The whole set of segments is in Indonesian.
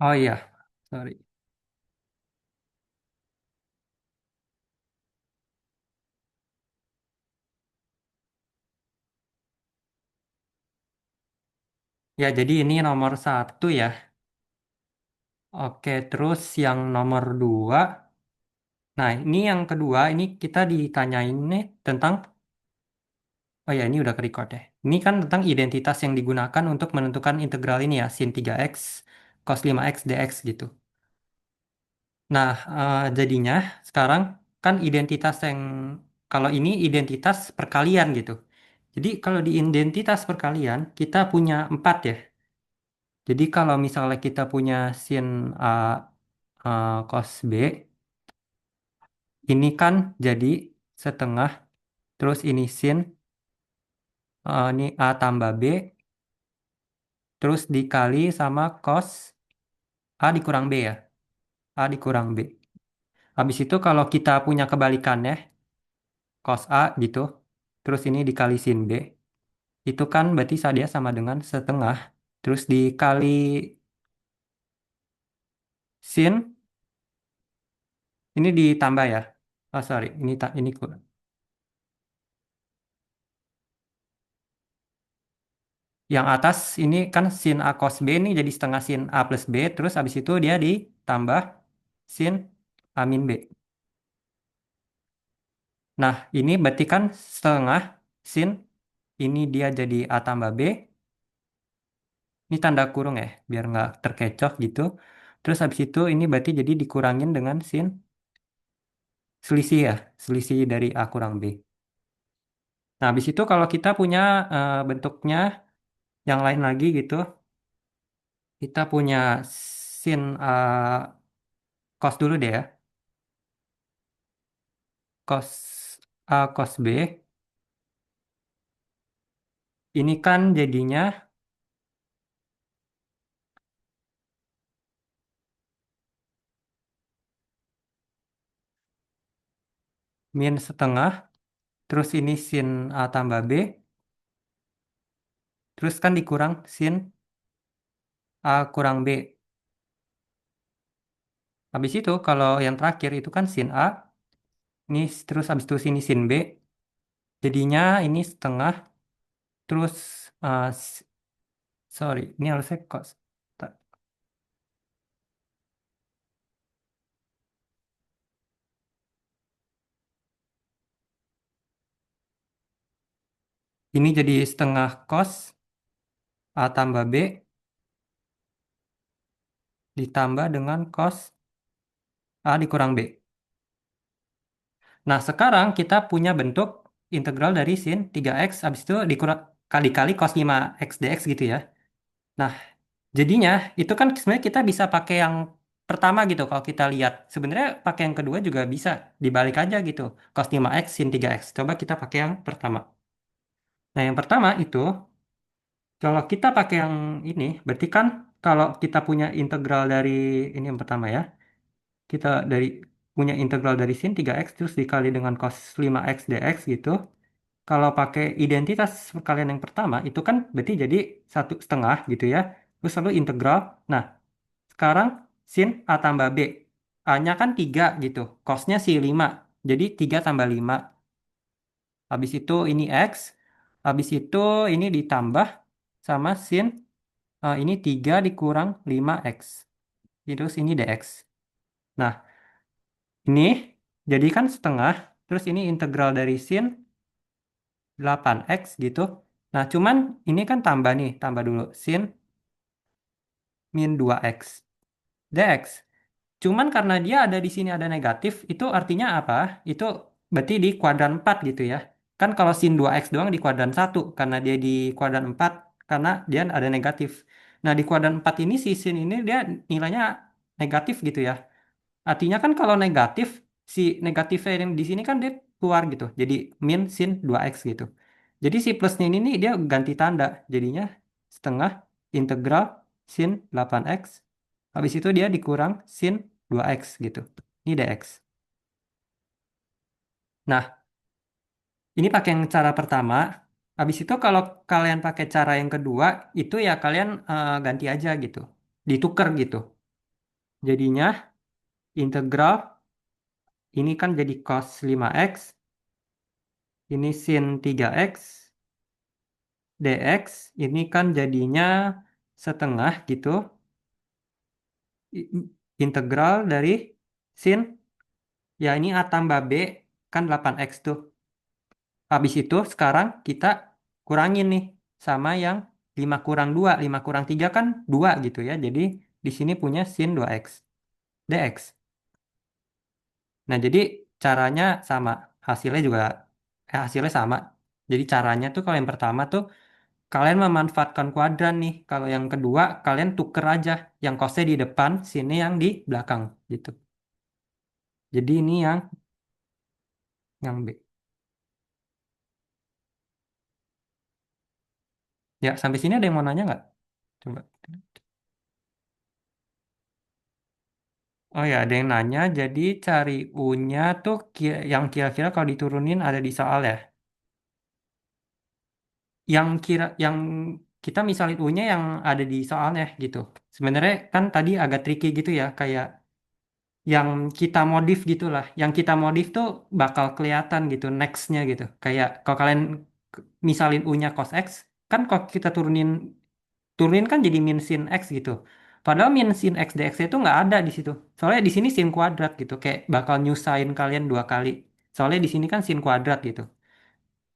Oh iya, sorry. Ya, jadi ini nomor satu ya. Oke, terus yang nomor dua. Nah, ini yang kedua, ini kita ditanyain nih tentang, oh ya, ini udah ke-record ya. Ini kan tentang identitas yang digunakan untuk menentukan integral ini ya, sin 3x, cos 5x, dx gitu. Nah, jadinya sekarang kan identitas yang, kalau ini identitas perkalian gitu. Jadi kalau di identitas perkalian, kita punya 4 ya. Jadi kalau misalnya kita punya sin A, cos B, ini kan jadi setengah, terus ini sin, ini A tambah B, terus dikali sama cos A dikurang B ya. A dikurang B. Habis itu kalau kita punya kebalikannya, cos A gitu, terus ini dikali sin B, itu kan berarti dia sama dengan setengah, terus dikali sin, ini ditambah ya. Oh sorry, ini tak ini kurang. Yang atas ini kan sin A cos B ini jadi setengah sin A plus B, terus habis itu dia ditambah sin A min B. Nah, ini berarti kan setengah sin, ini dia jadi A tambah B, ini tanda kurung ya, biar nggak terkecoh gitu. Terus habis itu ini berarti jadi dikurangin dengan sin selisih ya, selisih dari A kurang B. Nah, habis itu kalau kita punya bentuknya yang lain lagi gitu, kita punya sin cos dulu deh ya, cos A cos B, ini kan jadinya min setengah, terus ini sin A tambah B, terus kan dikurang sin A kurang B. Habis itu kalau yang terakhir itu kan sin A, ini terus habis itu sini sin B, jadinya ini setengah, terus sorry, ini harusnya cos. Ini jadi setengah cos A tambah B ditambah dengan cos A dikurang B. Nah, sekarang kita punya bentuk integral dari sin 3x habis itu dikurang kali-kali cos 5x dx gitu ya. Nah, jadinya itu kan sebenarnya kita bisa pakai yang pertama gitu kalau kita lihat. Sebenarnya pakai yang kedua juga bisa dibalik aja gitu. Cos 5x sin 3x. Coba kita pakai yang pertama. Nah, yang pertama itu kalau kita pakai yang ini berarti kan kalau kita punya integral dari ini yang pertama ya. Kita dari punya integral dari sin 3x terus dikali dengan cos 5x dx gitu. Kalau pakai identitas perkalian yang pertama itu kan berarti jadi satu setengah gitu ya. Terus lalu integral. Nah, sekarang sin A tambah B. A-nya kan 3 gitu. Cosnya si 5. Jadi 3 tambah 5. Habis itu ini X. Habis itu ini ditambah sama sin. Ini 3 dikurang 5X. Terus ini dx. Nah, ini jadi kan setengah. Terus ini integral dari sin 8X gitu. Nah, cuman ini kan tambah nih. Tambah dulu. Sin min 2X dx. Cuman karena dia ada di sini ada negatif, itu artinya apa? Itu berarti di kuadran 4 gitu ya. Kan kalau sin 2x doang di kuadran 1 karena dia di kuadran 4 karena dia ada negatif. Nah, di kuadran 4 ini si sin ini dia nilainya negatif gitu ya. Artinya kan kalau negatif, si negatifnya yang di sini kan dia keluar gitu. Jadi min sin 2x gitu. Jadi si plusnya ini nih dia ganti tanda. Jadinya setengah integral sin 8x. Habis itu dia dikurang sin 2x gitu. Ini dx. Nah, ini pakai yang cara pertama. Habis itu kalau kalian pakai cara yang kedua, itu ya kalian ganti aja gitu. Ditukar gitu. Jadinya integral ini kan jadi cos 5x, ini sin 3x, dx ini kan jadinya setengah gitu. Integral dari sin, ya ini A tambah B kan 8x tuh. Habis itu sekarang kita kurangin nih sama yang 5 kurang 2 5 kurang 3 kan 2 gitu ya. Jadi di sini punya sin 2x dx. Nah, jadi caranya sama, hasilnya juga hasilnya sama. Jadi caranya tuh kalau yang pertama tuh kalian memanfaatkan kuadran nih. Kalau yang kedua kalian tuker aja yang cosnya di depan, sini yang di belakang gitu. Jadi ini yang B. Ya, sampai sini ada yang mau nanya nggak? Coba. Oh ya, ada yang nanya. Jadi cari U-nya tuh yang kira-kira kalau diturunin ada di soal ya. Yang kita misalin U-nya yang ada di soalnya gitu. Sebenarnya kan tadi agak tricky gitu ya, kayak yang kita modif gitulah. Yang kita modif tuh bakal kelihatan gitu next-nya gitu. Kayak kalau kalian misalin U-nya cos X, kan kalau kita turunin kan jadi min sin X gitu. Padahal min sin X dx itu nggak ada di situ. Soalnya di sini sin kuadrat gitu. Kayak bakal nyusahin kalian dua kali. Soalnya di sini kan sin kuadrat gitu.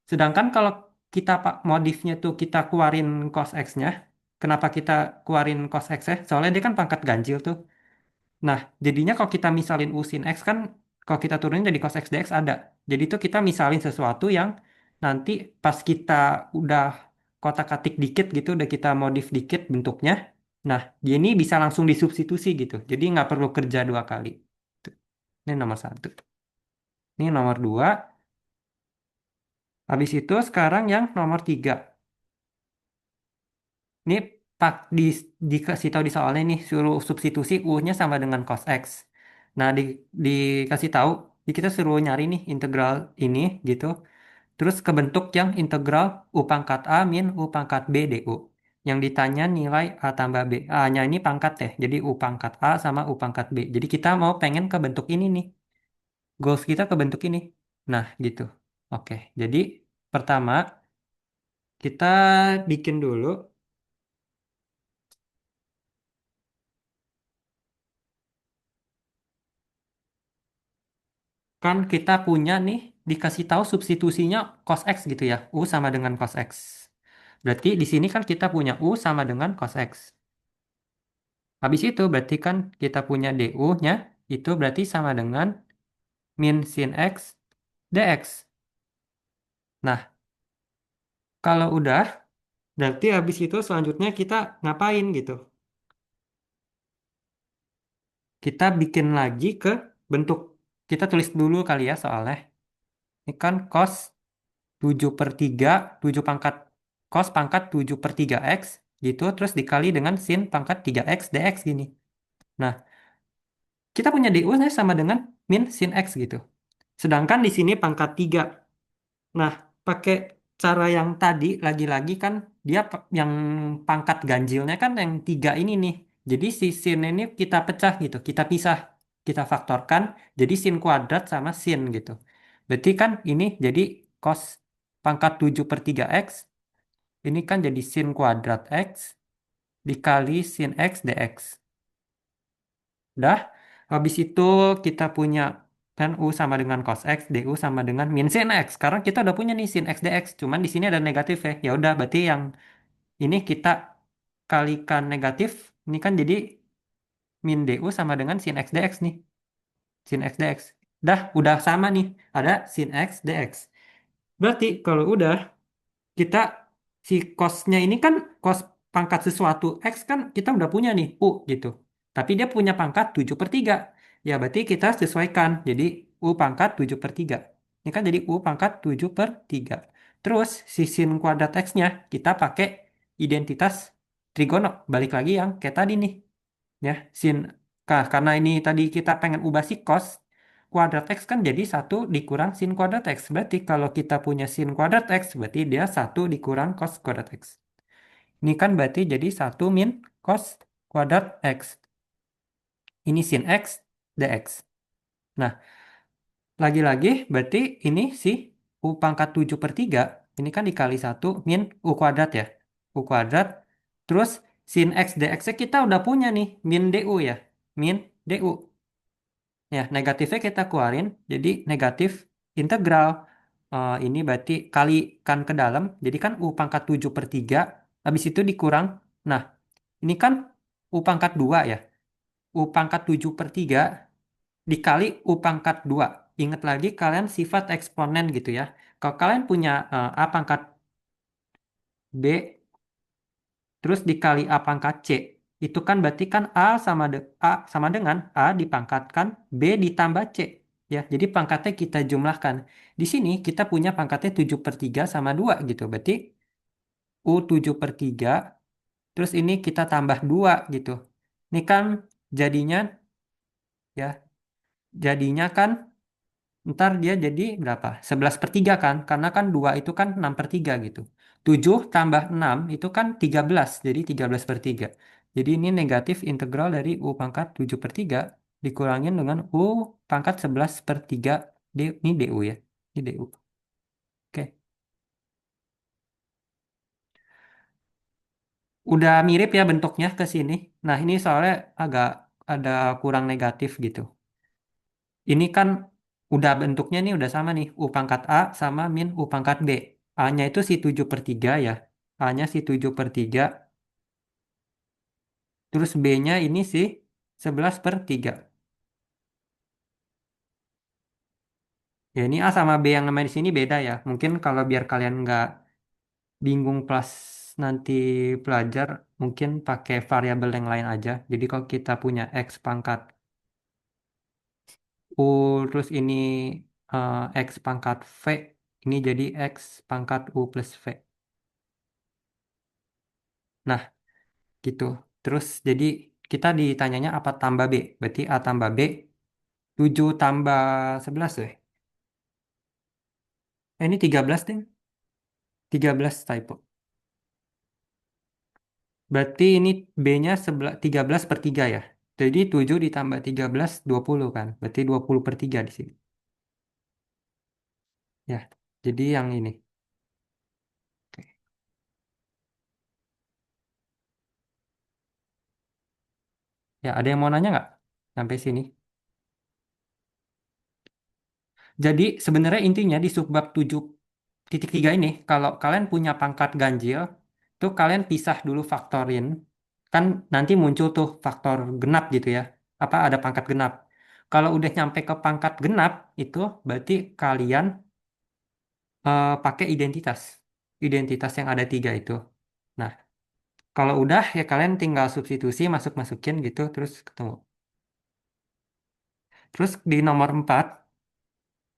Sedangkan kalau kita pak modifnya tuh kita keluarin cos X-nya. Kenapa kita keluarin cos X ya? Soalnya dia kan pangkat ganjil tuh. Nah, jadinya kalau kita misalin U sin X kan, kalau kita turunin jadi cos X dx ada. Jadi itu kita misalin sesuatu yang nanti pas kita udah kotak-katik dikit gitu, udah kita modif dikit bentuknya. Nah, dia ini bisa langsung disubstitusi gitu. Jadi nggak perlu kerja dua kali. Tuh. Ini nomor satu. Ini nomor dua. Habis itu sekarang yang nomor tiga. Ini pak dikasih tahu di soalnya nih suruh substitusi U-nya sama dengan cos X. Nah, dikasih tahu, kita suruh nyari nih integral ini gitu. Terus kebentuk yang integral U pangkat A min U pangkat B du. Yang ditanya nilai A tambah B. A-nya ini pangkat ya. Jadi U pangkat A sama U pangkat B. Jadi kita mau pengen ke bentuk ini nih. Goals kita ke bentuk ini. Nah, gitu. Oke, jadi pertama kita bikin dulu. Kan kita punya nih dikasih tahu substitusinya cos X gitu ya. U sama dengan cos X. Berarti di sini kan kita punya U sama dengan cos X. Habis itu berarti kan kita punya DU-nya itu berarti sama dengan min sin X dx. Nah, kalau udah berarti habis itu selanjutnya kita ngapain gitu. Kita bikin lagi ke bentuk. Kita tulis dulu kali ya soalnya. Ini kan cos 7 per 3 7 pangkat cos pangkat 7 per 3x gitu, terus dikali dengan sin pangkat 3x dx gini. Nah, kita punya du nya sama dengan min sin x gitu. Sedangkan di sini pangkat 3. Nah, pakai cara yang tadi, lagi-lagi kan dia yang pangkat ganjilnya kan yang 3 ini nih. Jadi si sin ini kita pecah gitu, kita pisah, kita faktorkan, jadi sin kuadrat sama sin gitu. Berarti kan ini jadi cos pangkat 7 per 3x, ini kan jadi sin kuadrat x dikali sin x dx. Dah, habis itu kita punya kan U sama dengan cos X, DU sama dengan min sin X. Sekarang kita udah punya nih sin X dx, cuman di sini ada negatif ya. Ya udah, berarti yang ini kita kalikan negatif, ini kan jadi min DU sama dengan sin X dx nih. Sin X dx. Dah, udah sama nih. Ada sin X dx. Berarti kalau udah kita si cosnya ini kan cos pangkat sesuatu X kan kita udah punya nih U gitu. Tapi dia punya pangkat 7 per 3. Ya berarti kita sesuaikan. Jadi U pangkat 7 per 3. Ini kan jadi U pangkat 7 per 3. Terus si sin kuadrat X-nya kita pakai identitas trigono. Balik lagi yang kayak tadi nih. Ya, karena ini tadi kita pengen ubah si cos kuadrat X kan jadi satu dikurang sin kuadrat X. Berarti kalau kita punya sin kuadrat X, berarti dia satu dikurang cos kuadrat X. Ini kan berarti jadi satu min cos kuadrat X. Ini sin X, dx. Nah, lagi-lagi berarti ini si U pangkat 7 per 3, ini kan dikali satu min U kuadrat ya. U kuadrat, terus sin X dx -nya kita udah punya nih, min du ya. Min du. Ya, negatifnya kita keluarin, jadi negatif integral. Ini berarti kalikan ke dalam, jadi kan U pangkat 7 per 3, habis itu dikurang. Nah, ini kan U pangkat 2 ya. U pangkat 7 per 3 dikali U pangkat 2. Ingat lagi kalian sifat eksponen gitu ya. Kalau kalian punya A pangkat B terus dikali A pangkat C, itu kan berarti kan A sama dengan A dipangkatkan B ditambah C. Ya, jadi pangkatnya kita jumlahkan. Di sini kita punya pangkatnya 7 per 3 sama 2 gitu. Berarti U 7 per 3, terus ini kita tambah 2 gitu. Ini kan jadinya, ya, jadinya kan ntar dia jadi berapa? 11 per 3 kan? Karena kan 2 itu kan 6 per 3 gitu. 7 tambah 6 itu kan 13. Jadi 13 per 3. Jadi ini negatif integral dari U pangkat 7 per 3 dikurangin dengan U pangkat 11 per 3. Ini DU ya. Ini DU. Oke. Udah mirip ya bentuknya ke sini. Nah ini soalnya agak ada kurang negatif gitu. Ini kan udah bentuknya nih udah sama nih. U pangkat A sama min U pangkat B. A-nya itu si 7 per 3 ya. A-nya si 7 per 3. Terus B-nya ini si 11 per 3. Ya ini A sama B yang namanya di sini beda ya. Mungkin kalau biar kalian nggak bingung plus nanti pelajar, mungkin pakai variabel yang lain aja. Jadi kalau kita punya X pangkat U, terus ini X pangkat V, ini jadi X pangkat U plus V. Nah, gitu. Terus jadi kita ditanyanya apa tambah B. Berarti A tambah B 7 tambah 11 deh. Ini 13 deh. 13 typo. Berarti ini B-nya 13 per 3 ya. Jadi 7 ditambah 13 20 kan. Berarti 20 per 3 di sini. Ya. Jadi yang ini. Oke. Ya, ada yang mau nanya nggak sampai sini? Jadi sebenarnya intinya di subbab 7.3 ini, kalau kalian punya pangkat ganjil, tuh kalian pisah dulu faktorin. Kan nanti muncul tuh faktor genap gitu ya. Apa ada pangkat genap. Kalau udah nyampe ke pangkat genap, itu berarti kalian pakai identitas. Identitas yang ada 3 itu. Nah, kalau udah ya kalian tinggal substitusi, masuk-masukin gitu, terus ketemu. Terus di nomor 4,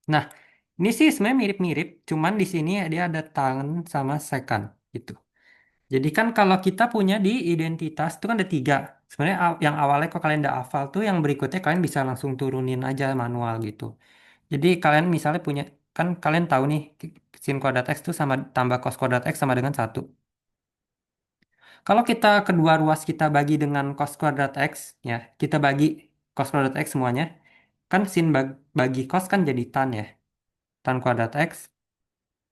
nah ini sih sebenarnya mirip-mirip, cuman di sini dia ada tangan sama second gitu. Jadi kan kalau kita punya di identitas itu kan ada 3. Sebenarnya yang awalnya kok kalian udah hafal tuh yang berikutnya kalian bisa langsung turunin aja manual gitu. Jadi kalian misalnya punya, kan kalian tahu nih sin kuadrat X itu sama tambah cos kuadrat X sama dengan 1. Kalau kita kedua ruas kita bagi dengan cos kuadrat X, ya kita bagi cos kuadrat X semuanya, kan sin bagi cos kan jadi tan ya, tan kuadrat X,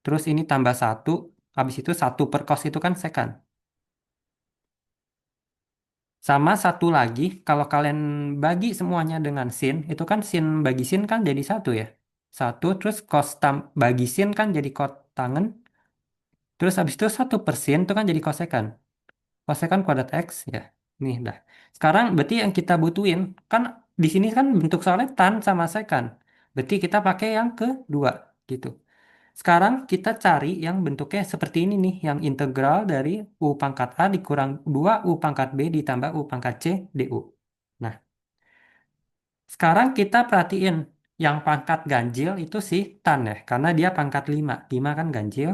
terus ini tambah 1, habis itu 1 per cos itu kan secant. Sama satu lagi, kalau kalian bagi semuanya dengan sin, itu kan sin bagi sin kan jadi 1 ya. 1, terus cos bagi sin kan jadi cos tangen, terus habis itu 1 per sin itu kan jadi kosekan. Kosekan kuadrat X ya. Nih dah. Sekarang berarti yang kita butuhin kan di sini kan bentuk soalnya tan sama sekan. Berarti kita pakai yang kedua gitu. Sekarang kita cari yang bentuknya seperti ini nih, yang integral dari U pangkat A dikurang 2 U pangkat B ditambah U pangkat C DU. Nah, sekarang kita perhatiin yang pangkat ganjil itu si tan ya, karena dia pangkat 5. 5 kan ganjil.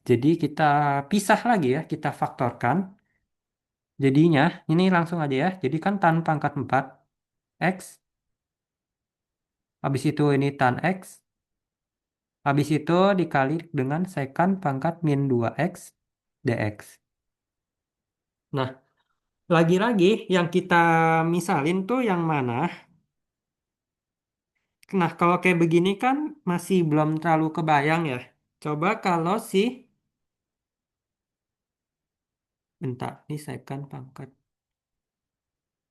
Jadi kita pisah lagi ya, kita faktorkan. Jadinya, ini langsung aja ya. Jadi kan tan pangkat 4, X. Habis itu ini tan X. Habis itu dikali dengan secant pangkat min 2X dx. Nah, Lagi-lagi yang kita misalin tuh yang mana? Nah, kalau kayak begini kan masih belum terlalu kebayang ya. Coba kalau si, bentar, ini second pangkat.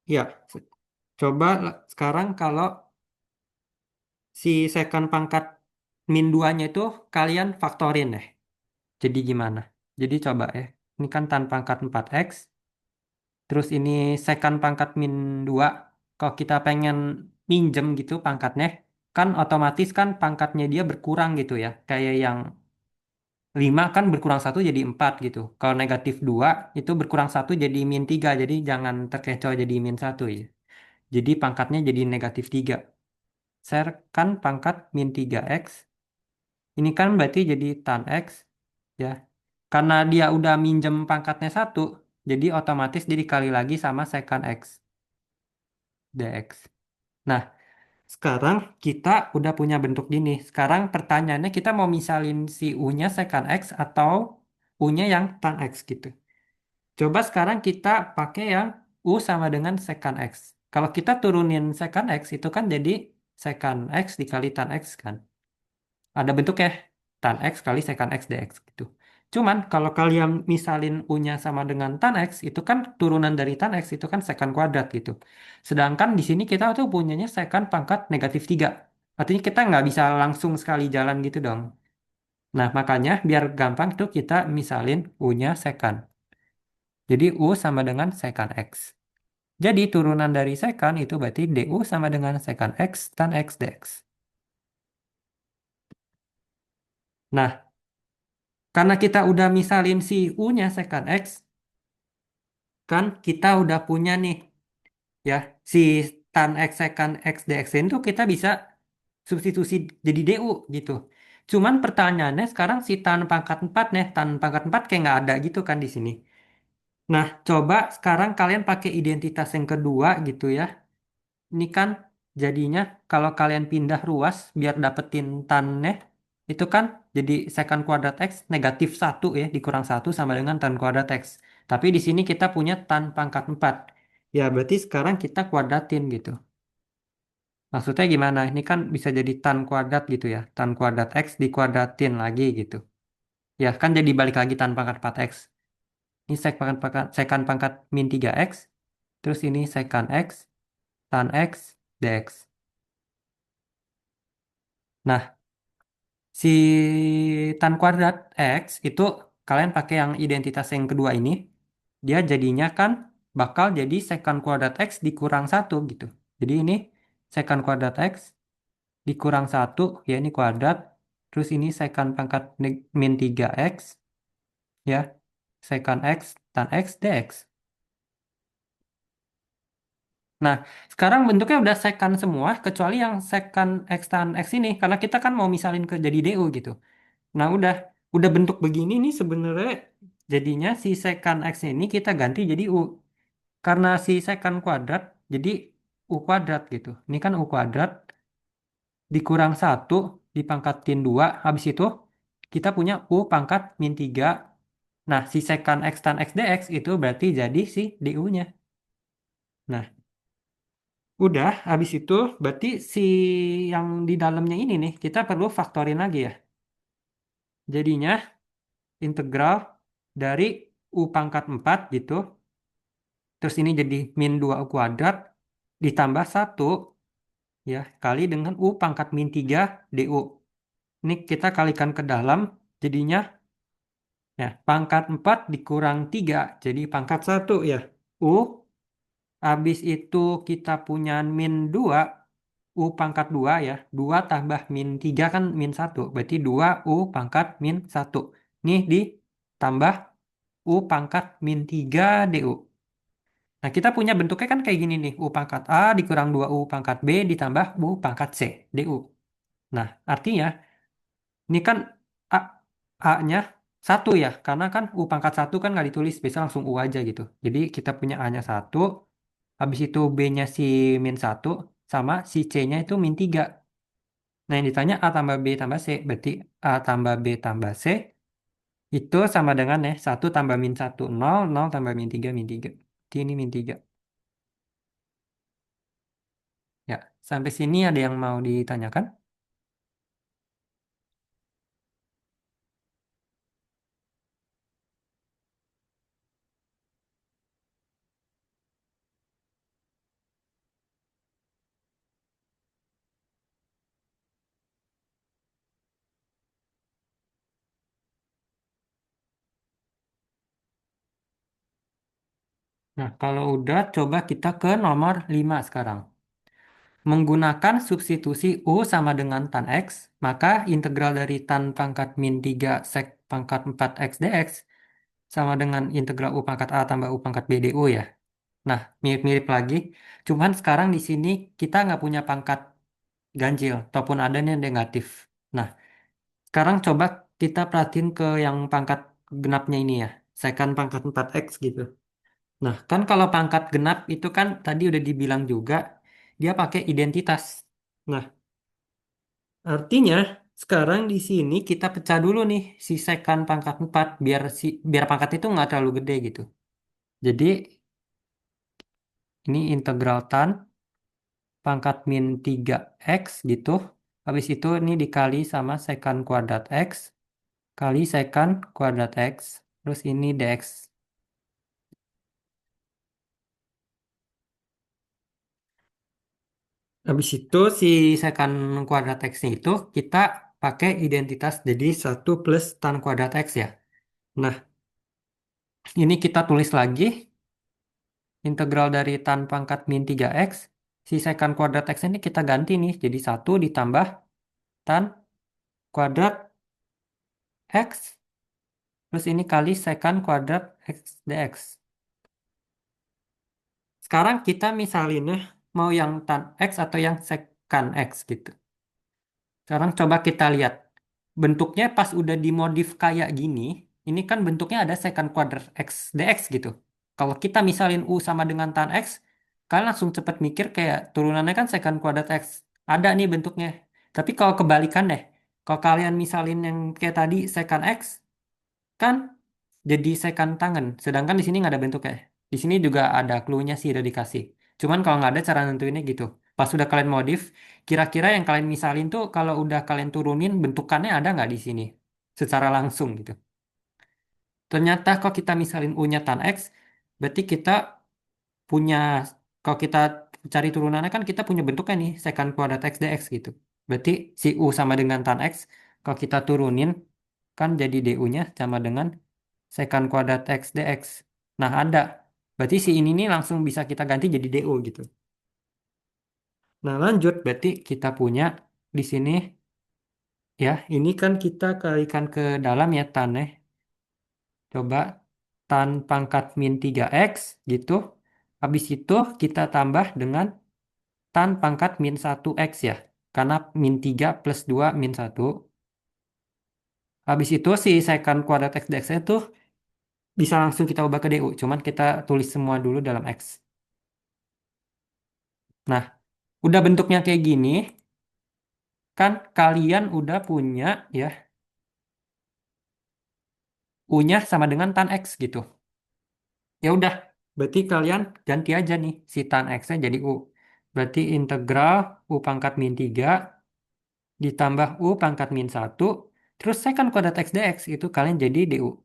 Ya, coba sekarang kalau si second pangkat min 2-nya itu kalian faktorin deh. Jadi gimana? Jadi coba ya. Ini kan tan pangkat 4x. Terus ini second pangkat min 2. Kalau kita pengen minjem gitu pangkatnya, kan otomatis kan pangkatnya dia berkurang gitu ya. Kayak yang 5 kan berkurang satu jadi 4 gitu. Kalau negatif 2 itu berkurang satu jadi min 3. Jadi jangan terkecoh jadi min satu ya. Jadi pangkatnya jadi negatif 3. Share kan pangkat min 3x. Ini kan berarti jadi tan x ya. Karena dia udah minjem pangkatnya satu, jadi otomatis dia dikali lagi sama secant x dx. Nah, sekarang kita udah punya bentuk gini. Sekarang pertanyaannya kita mau misalin si u-nya secant x atau u-nya yang tan x gitu. Coba sekarang kita pakai yang u sama dengan secant x. Kalau kita turunin secant x itu kan jadi secant x dikali tan x kan. Ada bentuknya tan x kali secant x dx gitu. Cuman kalau kalian misalin u-nya sama dengan tan x itu kan turunan dari tan x itu kan secant kuadrat gitu. Sedangkan di sini kita tuh punyanya secant pangkat negatif 3. Artinya kita nggak bisa langsung sekali jalan gitu dong. Nah makanya biar gampang tuh kita misalin u-nya secant. Jadi u sama dengan secant x. Jadi turunan dari secant itu berarti du sama dengan secant x tan x dx. Nah, karena kita udah misalin si u-nya secant x, kan kita udah punya nih ya si tan x secant x dx itu kita bisa substitusi jadi du gitu. Cuman pertanyaannya sekarang si tan pangkat 4 nih, tan pangkat 4 kayak nggak ada gitu kan di sini. Nah, coba sekarang kalian pakai identitas yang kedua gitu ya. Ini kan jadinya kalau kalian pindah ruas biar dapetin tannya itu kan jadi secant kuadrat x negatif satu ya dikurang satu sama dengan tan kuadrat x. Tapi di sini kita punya tan pangkat 4. Ya berarti sekarang kita kuadratin gitu. Maksudnya gimana? Ini kan bisa jadi tan kuadrat gitu ya. Tan kuadrat x dikuadratin lagi gitu. Ya kan jadi balik lagi tan pangkat 4x. Ini secant pangkat min 3x. Terus ini secant x tan x dx. Nah, si tan kuadrat X itu kalian pakai yang identitas yang kedua ini, dia jadinya kan bakal jadi secant kuadrat X dikurang satu gitu. Jadi ini secant kuadrat X dikurang satu, ya ini kuadrat, terus ini secant pangkat min 3X, ya, secant X tan X dx. Nah, sekarang bentuknya udah secant semua, kecuali yang secant X tan X ini, karena kita kan mau misalin ke jadi DU gitu. Nah, udah bentuk begini nih sebenarnya jadinya si secant X ini kita ganti jadi U. Karena si secant kuadrat jadi U kuadrat gitu. Ini kan U kuadrat dikurang satu dipangkatin 2. Habis itu kita punya U pangkat min 3. Nah, si secant X tan X dx itu berarti jadi si DU-nya. Nah, udah habis itu berarti si yang di dalamnya ini nih kita perlu faktorin lagi ya. Jadinya integral dari U pangkat 4 gitu. Terus ini jadi min 2 U kuadrat ditambah satu ya kali dengan U pangkat min 3 DU. Ini kita kalikan ke dalam jadinya ya pangkat 4 dikurang 3 jadi pangkat satu ya. U habis itu kita punya min 2 U pangkat 2 ya. 2 tambah min 3 kan min satu. Berarti 2 U pangkat min satu. Nih ditambah U pangkat min 3 DU. Nah, kita punya bentuknya kan kayak gini nih. U pangkat A dikurang 2U pangkat B ditambah U pangkat C, DU. Nah, artinya ini kan A, A-nya satu ya. Karena kan U pangkat satu kan nggak ditulis. Bisa langsung U aja gitu. Jadi kita punya A-nya satu. Habis itu B-nya si min satu. Sama si C-nya itu min 3. Nah, yang ditanya A tambah B tambah C. Berarti A tambah B tambah C. Itu sama dengan ya. Satu tambah min satu nol, nol tambah min 3 min 3. ini min 3. Ya, sampai sini ada yang mau ditanyakan? Nah, kalau udah, coba kita ke nomor 5 sekarang. Menggunakan substitusi U sama dengan tan X, maka integral dari tan pangkat min 3 sek pangkat 4 X dx sama dengan integral U pangkat A tambah U pangkat B du ya. Nah, mirip-mirip lagi. Cuman sekarang di sini kita nggak punya pangkat ganjil, ataupun adanya negatif. Nah, sekarang coba kita perhatiin ke yang pangkat genapnya ini ya. Secant pangkat 4X gitu. Nah, kan kalau pangkat genap itu kan tadi udah dibilang juga, dia pakai identitas. Nah, artinya sekarang di sini kita pecah dulu nih si secant pangkat 4 biar pangkat itu nggak terlalu gede gitu. Jadi ini integral tan pangkat min 3x gitu. Habis itu ini dikali sama secant kuadrat x kali secant kuadrat x. Terus ini dx. Habis itu si secant kuadrat x-nya itu kita pakai identitas jadi 1 plus tan kuadrat x ya. Nah, ini kita tulis lagi integral dari tan pangkat min 3x. Si secant kuadrat x ini kita ganti nih jadi 1 ditambah tan kuadrat x. Terus ini kali secant kuadrat x dx. Sekarang kita misalinnya mau yang tan x atau yang secant x gitu. Sekarang coba kita lihat. Bentuknya pas udah dimodif kayak gini, ini kan bentuknya ada secant kuadrat x dx gitu. Kalau kita misalin u sama dengan tan x, kalian langsung cepet mikir kayak turunannya kan secant kuadrat x. Ada nih bentuknya. Tapi kalau kebalikan deh, kalau kalian misalin yang kayak tadi secant x, kan jadi secant tangan. Sedangkan di sini nggak ada bentuknya. Di sini juga ada clue-nya sih udah dikasih. Cuman kalau nggak ada cara nentuinnya gitu. Pas udah kalian modif, kira-kira yang kalian misalin tuh kalau udah kalian turunin bentukannya ada nggak di sini? Secara langsung gitu. Ternyata kalau kita misalin U-nya tan X, berarti kita punya, kalau kita cari turunannya kan kita punya bentuknya nih, secant kuadrat X dx gitu. Berarti si U sama dengan tan X, kalau kita turunin, kan jadi DU-nya sama dengan secant kuadrat X dx. Nah ada, berarti si ini nih langsung bisa kita ganti jadi DU gitu. Nah lanjut, berarti kita punya di sini ya, ini kan kita kalikan ke dalam ya tan ya. Coba tan pangkat min 3x gitu. Habis itu kita tambah dengan tan pangkat min 1x ya. Karena min 3 plus 2 min 1. Habis itu si secant kuadrat x dx itu bisa langsung kita ubah ke du. Cuman kita tulis semua dulu dalam x. Nah, udah bentuknya kayak gini, kan kalian udah punya ya u-nya sama dengan tan x gitu. Ya udah, berarti kalian ganti aja nih si tan x-nya jadi u. Berarti integral u pangkat min 3 ditambah u pangkat min 1 terus secant kuadrat x dx itu kalian jadi du.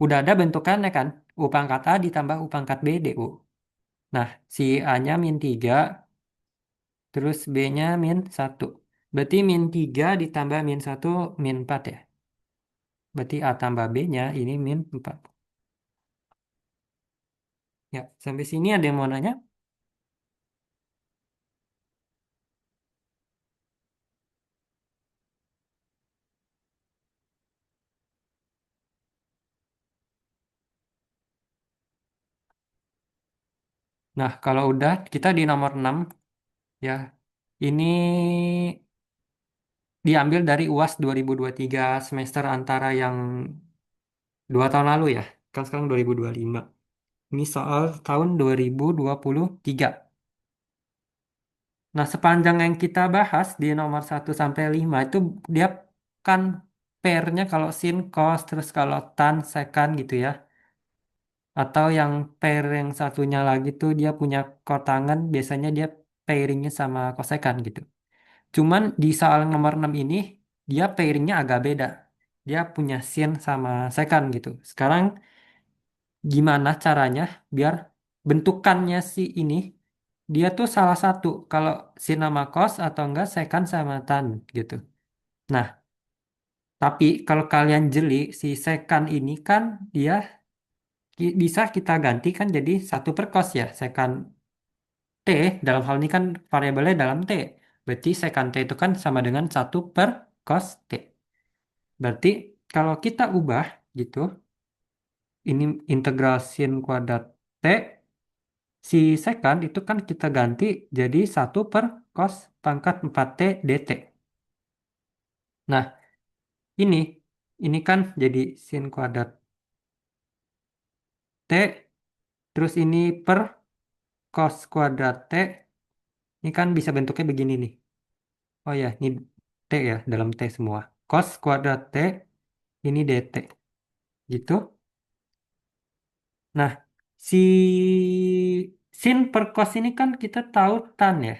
Udah ada bentukannya kan? U pangkat A ditambah U pangkat B du. Nah, si A-nya min 3 terus B-nya min 1. Berarti min 3 ditambah min 1 min 4 ya. Berarti A tambah B-nya ini min 4. Ya, sampai sini ada yang mau nanya? Nah, kalau udah kita di nomor 6 ya. Ini diambil dari UAS 2023 semester antara yang 2 tahun lalu ya. Kan sekarang 2025. Ini soal tahun 2023. Nah, sepanjang yang kita bahas di nomor 1 sampai 5 itu dia kan pairnya kalau sin, cos, terus kalau tan, secant gitu ya. Atau yang pair yang satunya lagi tuh dia punya kotangan, biasanya dia pairingnya sama kosekan gitu. Cuman di soal nomor 6 ini, dia pairingnya agak beda. Dia punya sin sama sekan gitu. Sekarang gimana caranya biar bentukannya si ini, dia tuh salah satu. Kalau sin sama cos atau enggak sekan sama tan gitu. Nah, tapi kalau kalian jeli, si sekan ini kan dia bisa kita ganti kan jadi satu per cos ya. Sekan T dalam hal ini kan variabelnya dalam T. Berarti sekant T itu kan sama dengan satu per cos T. Berarti kalau kita ubah gitu, ini integral sin kuadrat T, si sekant itu kan kita ganti jadi satu per cos pangkat 4T dt. Nah, ini ini kan jadi sin kuadrat T, terus ini per cos kuadrat T, ini kan bisa bentuknya begini nih. Oh ya, ini T ya, dalam T semua. Cos kuadrat T, ini dt. Gitu. Nah, si sin per cos ini kan kita tahu tan ya.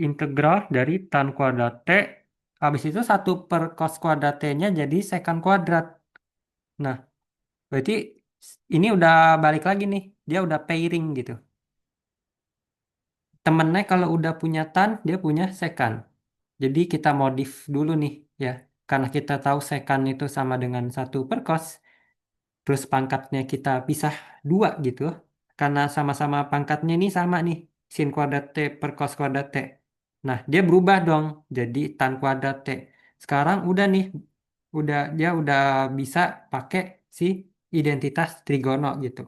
Integral dari tan kuadrat T. Habis itu satu per cos kuadrat T-nya jadi sekant kuadrat. Nah, berarti ini udah balik lagi nih. Dia udah pairing gitu. Temennya kalau udah punya tan, dia punya sekant. Jadi kita modif dulu nih ya. Karena kita tahu sekant itu sama dengan satu per cos. Terus pangkatnya kita pisah dua gitu. Karena sama-sama pangkatnya ini sama nih. Sin kuadrat T per cos kuadrat T. Nah, dia berubah dong jadi tan kuadrat T. Sekarang udah nih, dia udah bisa pakai si identitas trigono gitu.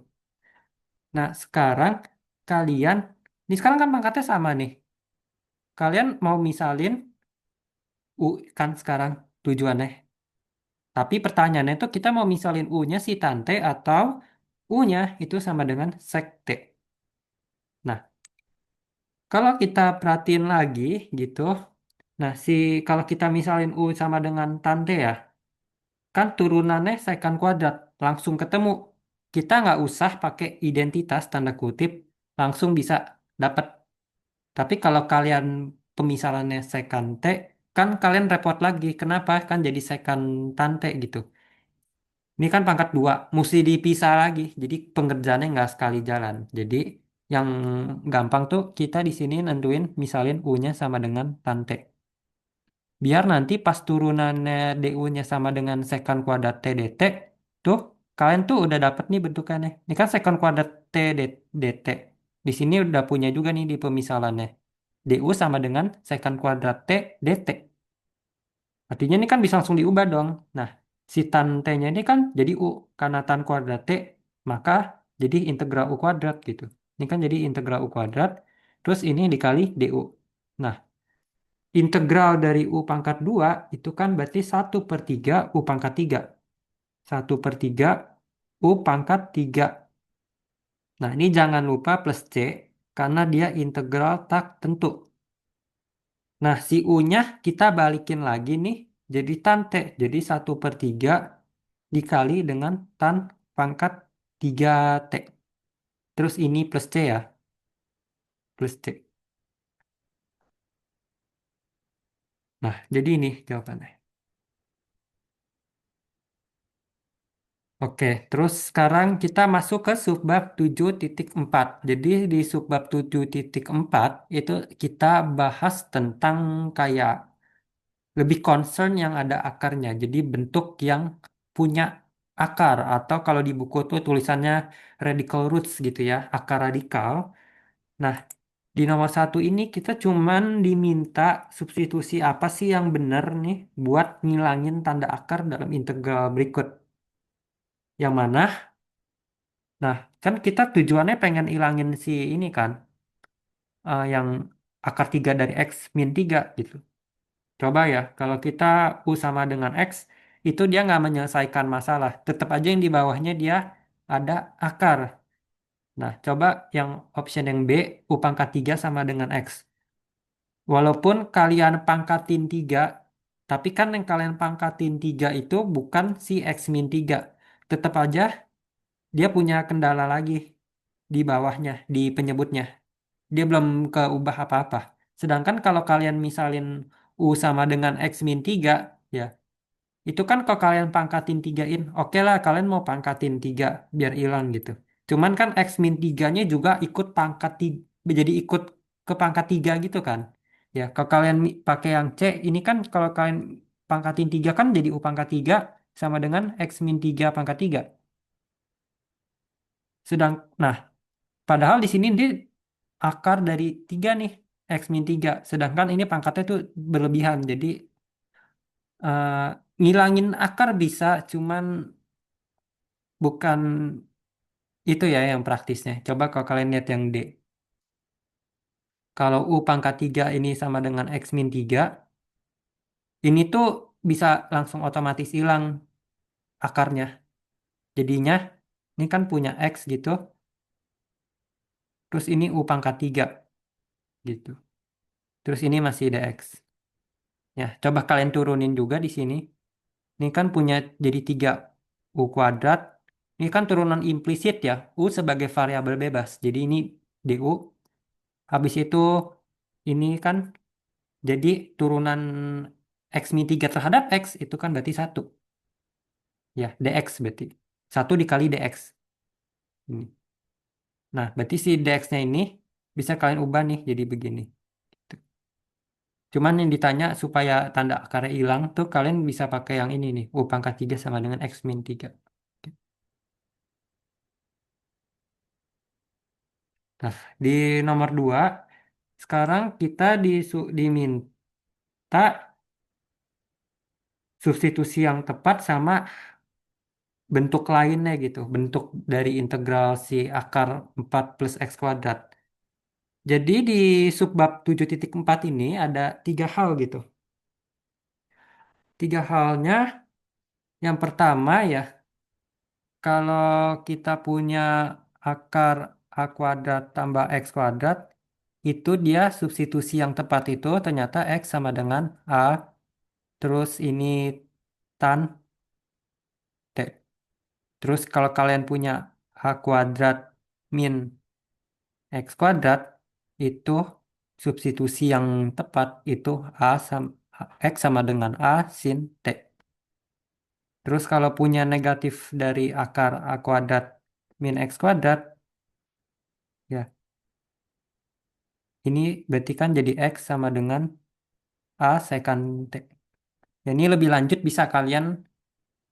Nah, sekarang kalian, ini sekarang kan pangkatnya sama nih. Kalian mau misalin U kan sekarang tujuannya. Tapi pertanyaannya itu kita mau misalin U-nya si tante atau U-nya itu sama dengan sek T. Nah, kalau kita perhatiin lagi gitu, nah kalau kita misalin U sama dengan tante ya, kan turunannya sekant kuadrat, langsung ketemu. Kita nggak usah pakai identitas tanda kutip, langsung bisa dapat. Tapi kalau kalian pemisalannya sekant T, kan kalian repot lagi. Kenapa? Kan jadi sekant tante gitu. Ini kan pangkat dua, mesti dipisah lagi. Jadi pengerjaannya nggak sekali jalan. Jadi yang gampang tuh kita di sini nentuin misalin U-nya sama dengan tante. Biar nanti pas turunannya DU-nya sama dengan sekant kuadrat T dt, tuh kalian tuh udah dapet nih bentukannya. Ini kan sekant kuadrat T dt. Di sini udah punya juga nih di pemisalannya. DU sama dengan sekant kuadrat T dt. Artinya ini kan bisa langsung diubah dong. Nah, si tan T-nya ini kan jadi U. Karena tan kuadrat T, maka jadi integral U kuadrat gitu. Ini kan jadi integral U kuadrat. Terus ini dikali DU. Nah, integral dari U pangkat 2 itu kan berarti satu per 3 U pangkat 3. Satu per 3 U pangkat 3. Nah, ini jangan lupa plus C karena dia integral tak tentu. Nah, si U-nya kita balikin lagi nih jadi tan T. Jadi satu per 3 dikali dengan tan pangkat 3T. Terus ini plus C ya, plus C. Nah, jadi ini jawabannya. Oke, terus sekarang kita masuk ke subbab 7.4. Jadi di subbab 7.4 itu kita bahas tentang kayak lebih concern yang ada akarnya. Jadi bentuk yang punya akar atau kalau di buku tuh tulisannya radical roots gitu ya, akar radikal. Nah, di nomor satu ini kita cuman diminta substitusi apa sih yang benar nih buat ngilangin tanda akar dalam integral berikut. Yang mana? Nah, kan kita tujuannya pengen ilangin si ini kan, yang akar 3 dari X min 3 gitu. Coba ya, kalau kita U sama dengan X, itu dia nggak menyelesaikan masalah. Tetap aja yang di bawahnya dia ada akar. Nah, coba yang option yang B, U pangkat 3 sama dengan X. Walaupun kalian pangkatin 3, tapi kan yang kalian pangkatin 3 itu bukan si X min 3. Tetap aja dia punya kendala lagi di bawahnya, di penyebutnya. Dia belum keubah apa-apa. Sedangkan kalau kalian misalin U sama dengan X min 3, ya, itu kan kalau kalian pangkatin tigain, oke lah kalian mau pangkatin 3 biar hilang gitu. Cuman kan X min 3-nya juga ikut pangkat 3, jadi ikut ke pangkat 3 gitu kan. Ya, kalau kalian pakai yang C, ini kan kalau kalian pangkatin 3 kan jadi U pangkat 3 sama dengan X min 3 pangkat 3. Nah, padahal di sini dia akar dari 3 nih, X min 3. Sedangkan ini pangkatnya tuh berlebihan. Jadi eh, ngilangin akar bisa, cuman bukan itu ya yang praktisnya. Coba kalau kalian lihat yang D. Kalau U pangkat 3 ini sama dengan X min 3, ini tuh bisa langsung otomatis hilang akarnya. Jadinya ini kan punya X gitu, terus ini U pangkat 3 gitu. Terus ini masih dx. Ya, coba kalian turunin juga di sini. Ini kan punya jadi 3 U kuadrat. Ini kan turunan implisit ya. U sebagai variabel bebas. Jadi ini du. Habis itu ini kan jadi turunan X min 3 terhadap X itu kan berarti 1. Ya, dx berarti. 1 dikali dx. Ini. Nah, berarti si dx-nya ini bisa kalian ubah nih jadi begini. Cuman yang ditanya supaya tanda akarnya hilang tuh kalian bisa pakai yang ini nih. U pangkat 3 sama dengan X min 3. Nah, di nomor 2 sekarang kita diminta substitusi yang tepat sama bentuk lainnya gitu. Bentuk dari integral si akar 4 plus X kuadrat. Jadi di subbab 7.4 ini ada 3 hal gitu. 3 halnya, yang pertama ya, kalau kita punya akar A kuadrat tambah X kuadrat, itu dia substitusi yang tepat itu ternyata X sama dengan A, terus ini tan T. Terus kalau kalian punya A kuadrat min X kuadrat, itu substitusi yang tepat itu X sama dengan A sin T. Terus kalau punya negatif dari akar A kuadrat min X kuadrat, ya ini berarti kan jadi X sama dengan A secant T. Ya, ini lebih lanjut bisa kalian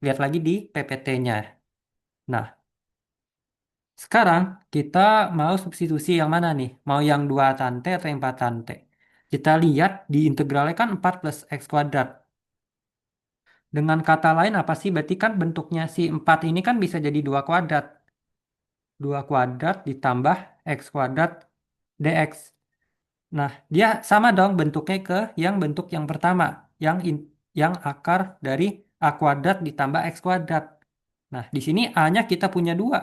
lihat lagi di PPT-nya. Nah, sekarang kita mau substitusi yang mana nih? Mau yang 2 tante atau yang 4 tante? Kita lihat di integralnya kan 4 plus X kuadrat. Dengan kata lain apa sih? Berarti kan bentuknya si 4 ini kan bisa jadi 2 kuadrat. 2 kuadrat ditambah X kuadrat dx. Nah, dia sama dong bentuknya ke yang bentuk yang pertama. Yang akar dari A kuadrat ditambah X kuadrat. Nah, di sini A-nya kita punya 2.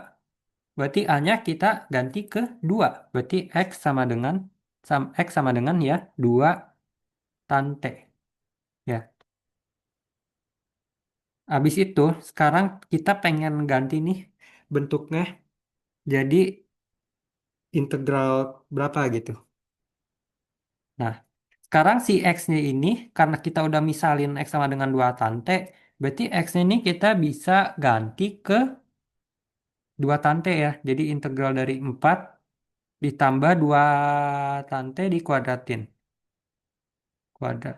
Berarti A-nya kita ganti ke 2. Berarti X sama dengan ya 2 tan T. Ya. Habis itu sekarang kita pengen ganti nih bentuknya jadi integral berapa gitu. Nah, sekarang si X-nya ini karena kita udah misalin X sama dengan 2 tan T, berarti X-nya ini kita bisa ganti ke 2 tan T ya. Jadi integral dari 4 ditambah 2 tan T dikuadratin. Kuadrat.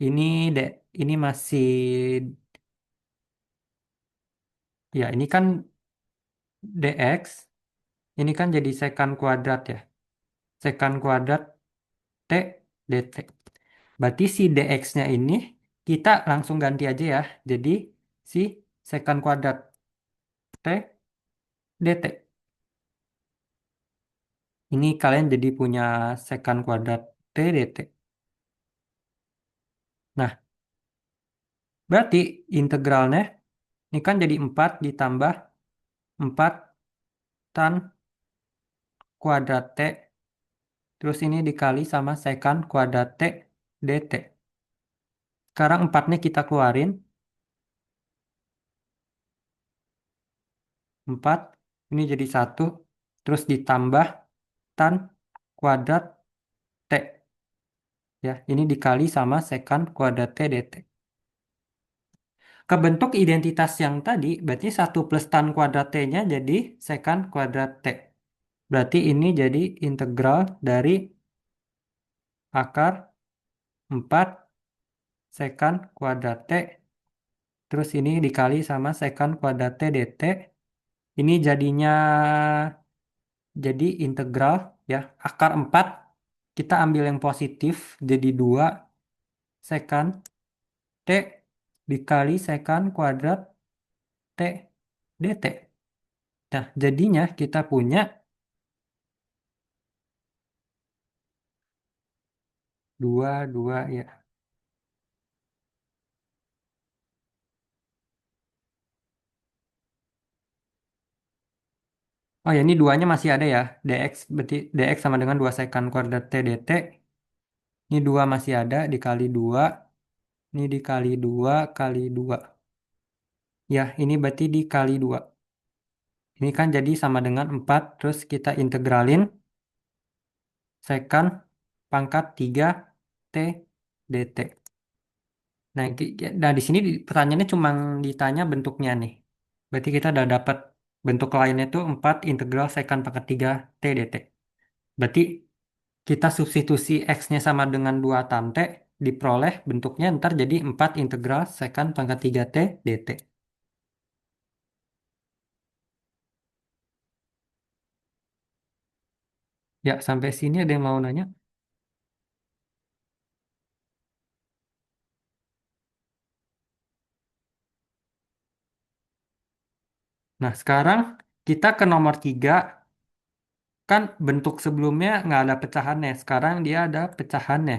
Ini dek, ini masih ya ini kan dx, ini kan jadi sekant kuadrat ya. Sekant kuadrat t dt. Berarti si dx-nya ini kita langsung ganti aja ya. Jadi si sekant kuadrat t dt. Ini kalian jadi punya sekant kuadrat t dt. Nah, berarti integralnya ini kan jadi 4 ditambah 4 tan kuadrat t. Terus ini dikali sama sekant kuadrat T dt. Sekarang 4-nya kita keluarin. 4, ini jadi 1, terus ditambah tan kuadrat T. Ya, ini dikali sama sekant kuadrat T dt. Kebentuk identitas yang tadi, berarti 1 plus tan kuadrat T-nya jadi sekant kuadrat T. Berarti ini jadi integral dari akar 4 sekant kuadrat T. Terus ini dikali sama sekant kuadrat T dt. Ini jadinya jadi integral ya. Akar 4 kita ambil yang positif jadi 2 sekant T dikali sekant kuadrat T dt. Nah, jadinya kita punya 2 ya. Oh ya, ini duanya masih ada ya. Dx berarti dx sama dengan 2 sekant kuadrat T dt. Ini 2 masih ada dikali 2. Ini dikali 2 kali 2. Ya, ini berarti dikali 2. Ini kan jadi sama dengan 4. Terus kita integralin sekant pangkat 3 T dt. Nah, nah di sini pertanyaannya cuma ditanya bentuknya nih. Berarti kita udah dapat bentuk lainnya itu 4 integral sekant pangkat 3 T dt. Berarti kita substitusi X-nya sama dengan 2 tan T, diperoleh bentuknya ntar jadi 4 integral sekant pangkat 3 T dt. Ya, sampai sini ada yang mau nanya? Nah, sekarang kita ke nomor 3. Kan bentuk sebelumnya nggak ada pecahannya. Sekarang dia ada pecahannya.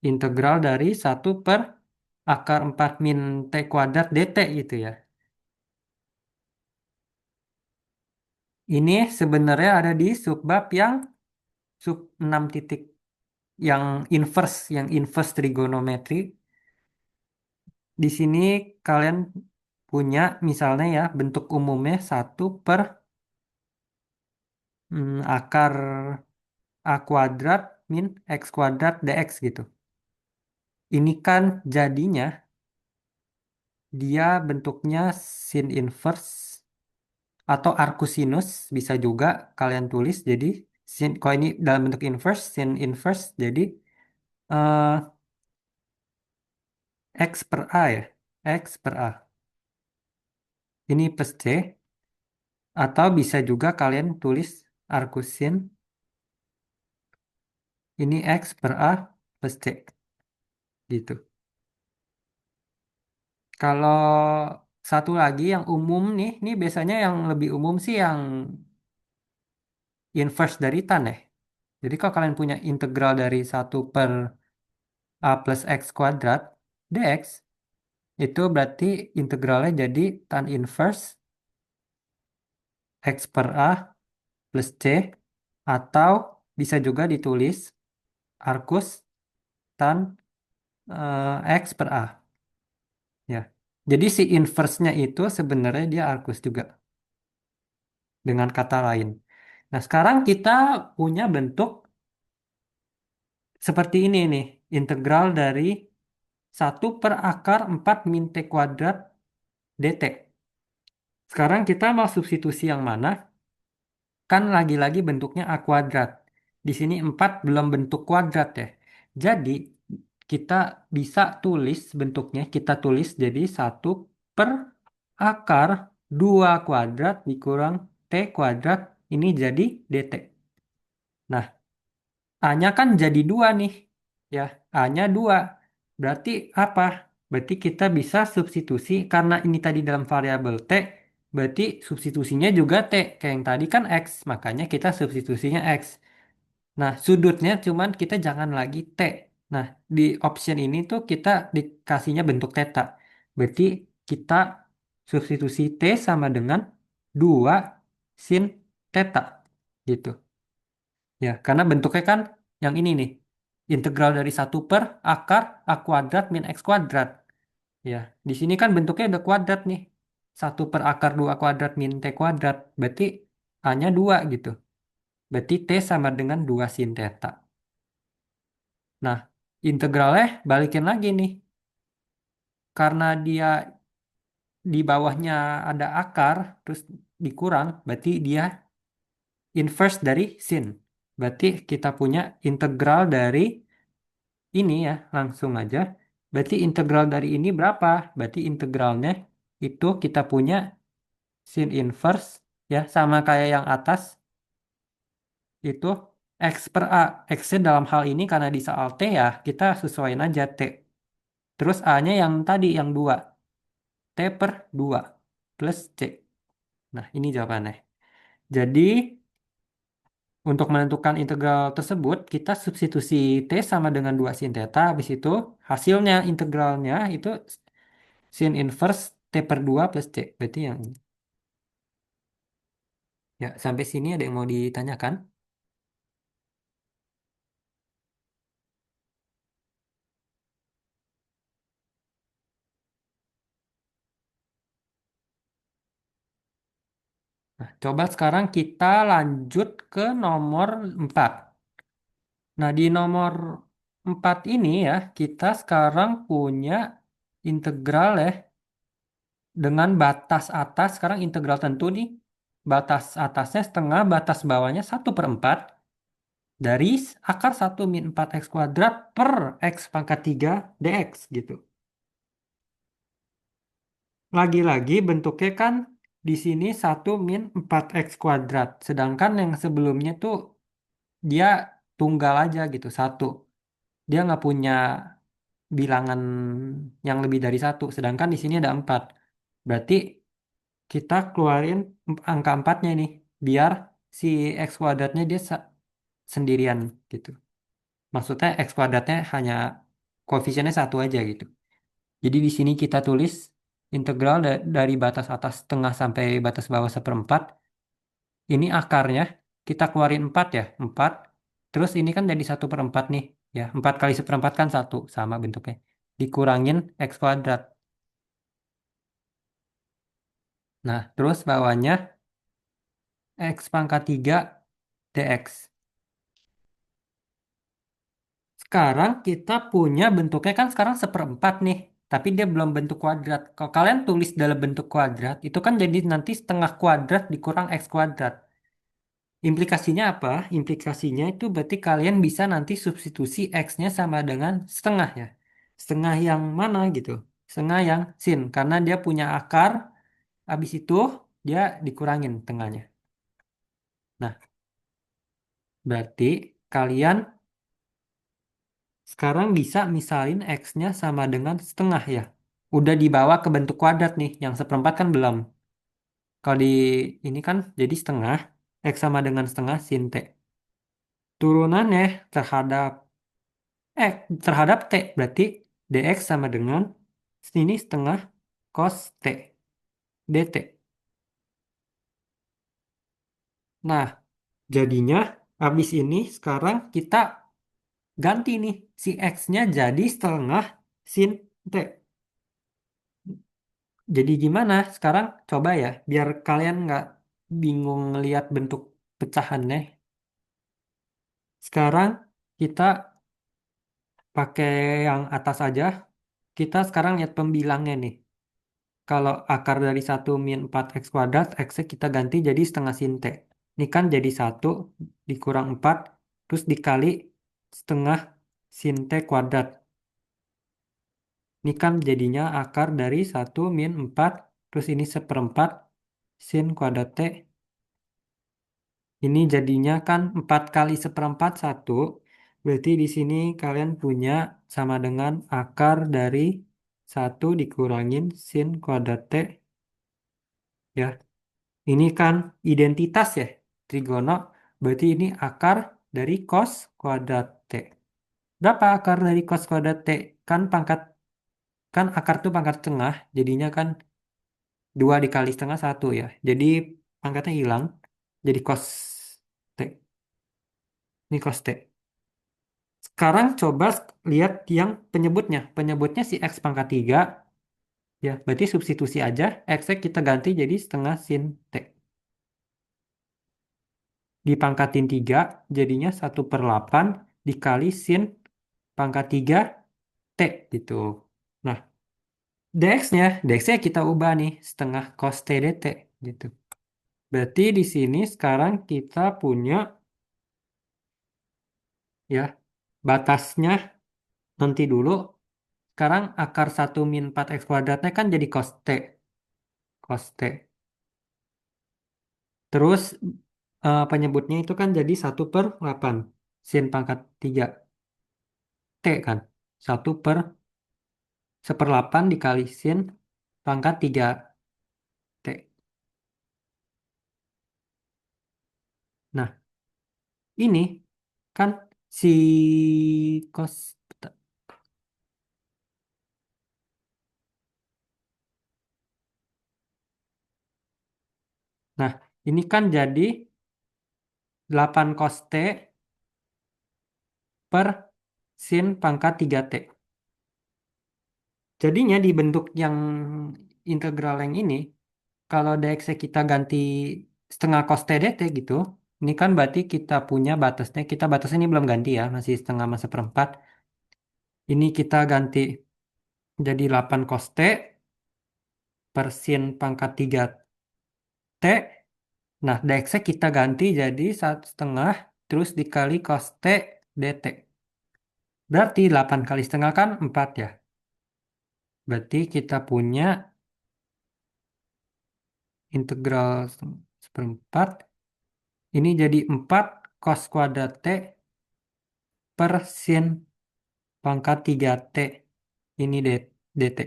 Integral dari 1/akar 4 min T kuadrat dt gitu ya. Ini sebenarnya ada di subbab yang sub 6 titik. Yang inverse trigonometri. Di sini kalian punya misalnya ya bentuk umumnya 1/akar A kuadrat min X kuadrat dx gitu. Ini kan jadinya dia bentuknya sin inverse atau arcusinus bisa juga kalian tulis jadi sin, kalau ini dalam bentuk inverse sin inverse jadi eh, X per A ya. X per A. Ini plus C atau bisa juga kalian tulis arcusin ini X per A plus C gitu. Kalau satu lagi yang umum nih, ini biasanya yang lebih umum sih yang inverse dari tan ya. Jadi kalau kalian punya integral dari 1/A plus X kuadrat dx, itu berarti integralnya jadi tan inverse X per A plus C, atau bisa juga ditulis arcus tan X per A. Ya. Jadi si inverse-nya itu sebenarnya dia arcus juga dengan kata lain. Nah, sekarang kita punya bentuk seperti ini nih. Integral dari 1/akar 4 min T kuadrat dt. Sekarang kita mau substitusi yang mana? Kan lagi-lagi bentuknya A kuadrat. Di sini 4 belum bentuk kuadrat ya. Jadi kita bisa tulis bentuknya. Kita tulis jadi 1/akar 2 kuadrat dikurang T kuadrat. Ini jadi dt. Nah, A-nya kan jadi 2 nih. Ya, A-nya 2. Berarti apa? Berarti kita bisa substitusi karena ini tadi dalam variabel T, berarti substitusinya juga T. Kayak yang tadi kan X, makanya kita substitusinya X. Nah, sudutnya cuman kita jangan lagi T. Nah, di option ini tuh kita dikasihnya bentuk theta. Berarti kita substitusi T sama dengan 2 sin theta. Gitu. Ya, karena bentuknya kan yang ini nih. Integral dari 1/akar A kuadrat min X kuadrat. Ya, di sini kan bentuknya udah kuadrat nih. 1 per akar 2 kuadrat min T kuadrat. Berarti A-nya 2 gitu. Berarti T sama dengan 2 sin theta. Nah, integralnya balikin lagi nih. Karena dia di bawahnya ada akar, terus dikurang, berarti dia inverse dari sin. Berarti kita punya integral dari ini ya, langsung aja. Berarti integral dari ini berapa? Berarti integralnya itu kita punya sin inverse ya, sama kayak yang atas itu X per A. X-nya dalam hal ini karena di soal T ya, kita sesuaiin aja T. Terus A-nya yang tadi, yang 2. T per 2 plus C. Nah, ini jawabannya. Jadi, untuk menentukan integral tersebut, kita substitusi T sama dengan 2 sin theta. Habis itu, hasilnya integralnya itu sin inverse T per 2 plus C. Berarti yang ini. Ya, sampai sini ada yang mau ditanyakan? Nah, coba sekarang kita lanjut ke nomor 4. Nah, di nomor 4 ini ya, kita sekarang punya integral ya, dengan batas atas, sekarang integral tentu nih, batas atasnya setengah, batas bawahnya 1/4 dari akar 1 min 4x kuadrat per x pangkat 3 dx gitu. Lagi-lagi bentuknya kan di sini 1 min 4x kuadrat, sedangkan yang sebelumnya tuh dia tunggal aja gitu, satu. Dia nggak punya bilangan yang lebih dari satu, sedangkan di sini ada 4. Berarti kita keluarin angka empatnya nih, biar si x kuadratnya dia sendirian gitu. Maksudnya x kuadratnya hanya koefisiennya satu aja gitu. Jadi di sini kita tulis integral dari batas atas setengah sampai batas bawah 1/4. Ini akarnya kita keluarin 4 ya, 4. Terus ini kan jadi 1/4 nih, ya 4 kali 1/4 kan satu, sama bentuknya. Dikurangin x kuadrat. Nah, terus bawahnya x pangkat 3 dx. Sekarang kita punya bentuknya kan sekarang 1/4 nih. Tapi dia belum bentuk kuadrat. Kalau kalian tulis dalam bentuk kuadrat, itu kan jadi nanti setengah kuadrat dikurang x kuadrat. Implikasinya apa? Implikasinya itu berarti kalian bisa nanti substitusi x-nya sama dengan setengah ya. Setengah yang mana gitu? Setengah yang sin. Karena dia punya akar, habis itu dia dikurangin tengahnya. Nah, berarti kalian sekarang bisa misalin X-nya sama dengan setengah ya. Udah dibawa ke bentuk kuadrat nih, yang 1/4 kan belum. Kalau di ini kan jadi setengah, X sama dengan setengah sin T. Turunannya terhadap terhadap T, berarti dx sama dengan sini setengah cos T, dt. Nah, jadinya habis ini sekarang kita ganti nih, si X-nya jadi setengah sin T. Jadi gimana? Sekarang coba ya, biar kalian nggak bingung ngelihat bentuk pecahannya. Sekarang kita pakai yang atas aja. Kita sekarang lihat pembilangnya nih. Kalau akar dari 1 min 4x kuadrat, x-nya kita ganti jadi setengah sin T. Ini kan jadi 1 dikurang 4, terus dikali setengah sin T kuadrat. Ini kan jadinya akar dari 1 min 4, terus ini 1/4 sin kuadrat T. Ini jadinya kan 4 kali 1/4 1. Berarti di sini kalian punya sama dengan akar dari 1 dikurangin sin kuadrat T. Ya, ini kan identitas ya, trigono. Berarti ini akar dari cos kuadrat T. Berapa akar dari cos kuadrat T? Kan pangkat, kan akar tuh pangkat setengah. Jadinya kan 2 dikali setengah 1 ya. Jadi pangkatnya hilang. Jadi cos T. Ini cos T. Sekarang coba lihat yang penyebutnya. Penyebutnya si X pangkat 3 Ya, berarti substitusi aja. X-nya kita ganti jadi setengah sin T. Dipangkatin 3, jadinya 1/8 dikali sin pangkat 3 T gitu. Nah, dx-nya kita ubah nih, setengah cos T dt gitu. Berarti di sini sekarang kita punya ya batasnya nanti dulu. Sekarang akar 1 - 4 x kuadratnya kan jadi cos T. Cos T. Terus penyebutnya itu kan jadi 1/8. Sin pangkat 3 T kan. 1/8 dikali sin pangkat 3 T. Nah, ini kan si cos. Nah, ini kan jadi 8 cos T per sin pangkat 3 T. Jadinya di bentuk yang integral yang ini, kalau dx kita ganti setengah cos T dt gitu, ini kan berarti kita punya batasnya, kita batasnya ini belum ganti ya, masih setengah masa seperempat. Ini kita ganti jadi 8 cos T per sin pangkat 3 T. Nah, dx kita ganti jadi 1/2 terus dikali cos T dt. Berarti 8 kali setengah kan 4 ya. Berarti kita punya integral seperempat. Ini jadi 4 cos kuadrat T per sin pangkat 3 T. Ini dt.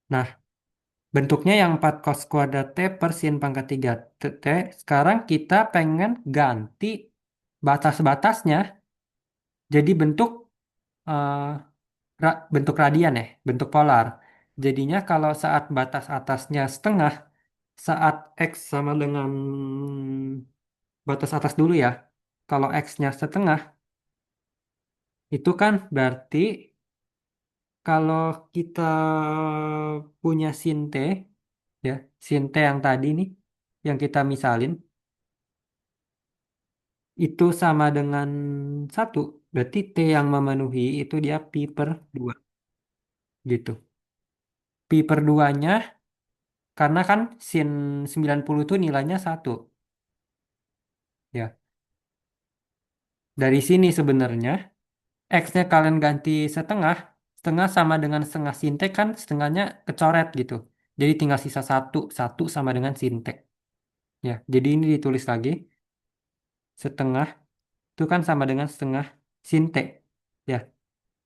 Nah, bentuknya yang 4 cos kuadrat T per sin pangkat 3 T. Sekarang kita pengen ganti batas-batasnya jadi bentuk eh, bentuk radian ya, bentuk polar. Jadinya kalau saat batas atasnya setengah, saat X sama dengan batas atas dulu ya. Kalau X-nya setengah, itu kan berarti kalau kita punya sin T, ya, sin T yang tadi nih, yang kita misalin, itu sama dengan 1. Berarti T yang memenuhi itu dia pi per 2, gitu. Pi per 2-nya, karena kan sin 90 itu nilainya 1. Ya, dari sini sebenarnya X-nya kalian ganti setengah, setengah sama dengan setengah sin T kan setengahnya kecoret gitu. Jadi tinggal sisa 1, 1 sama dengan sin T. Ya, jadi ini ditulis lagi, setengah itu kan sama dengan setengah sin T. Ya,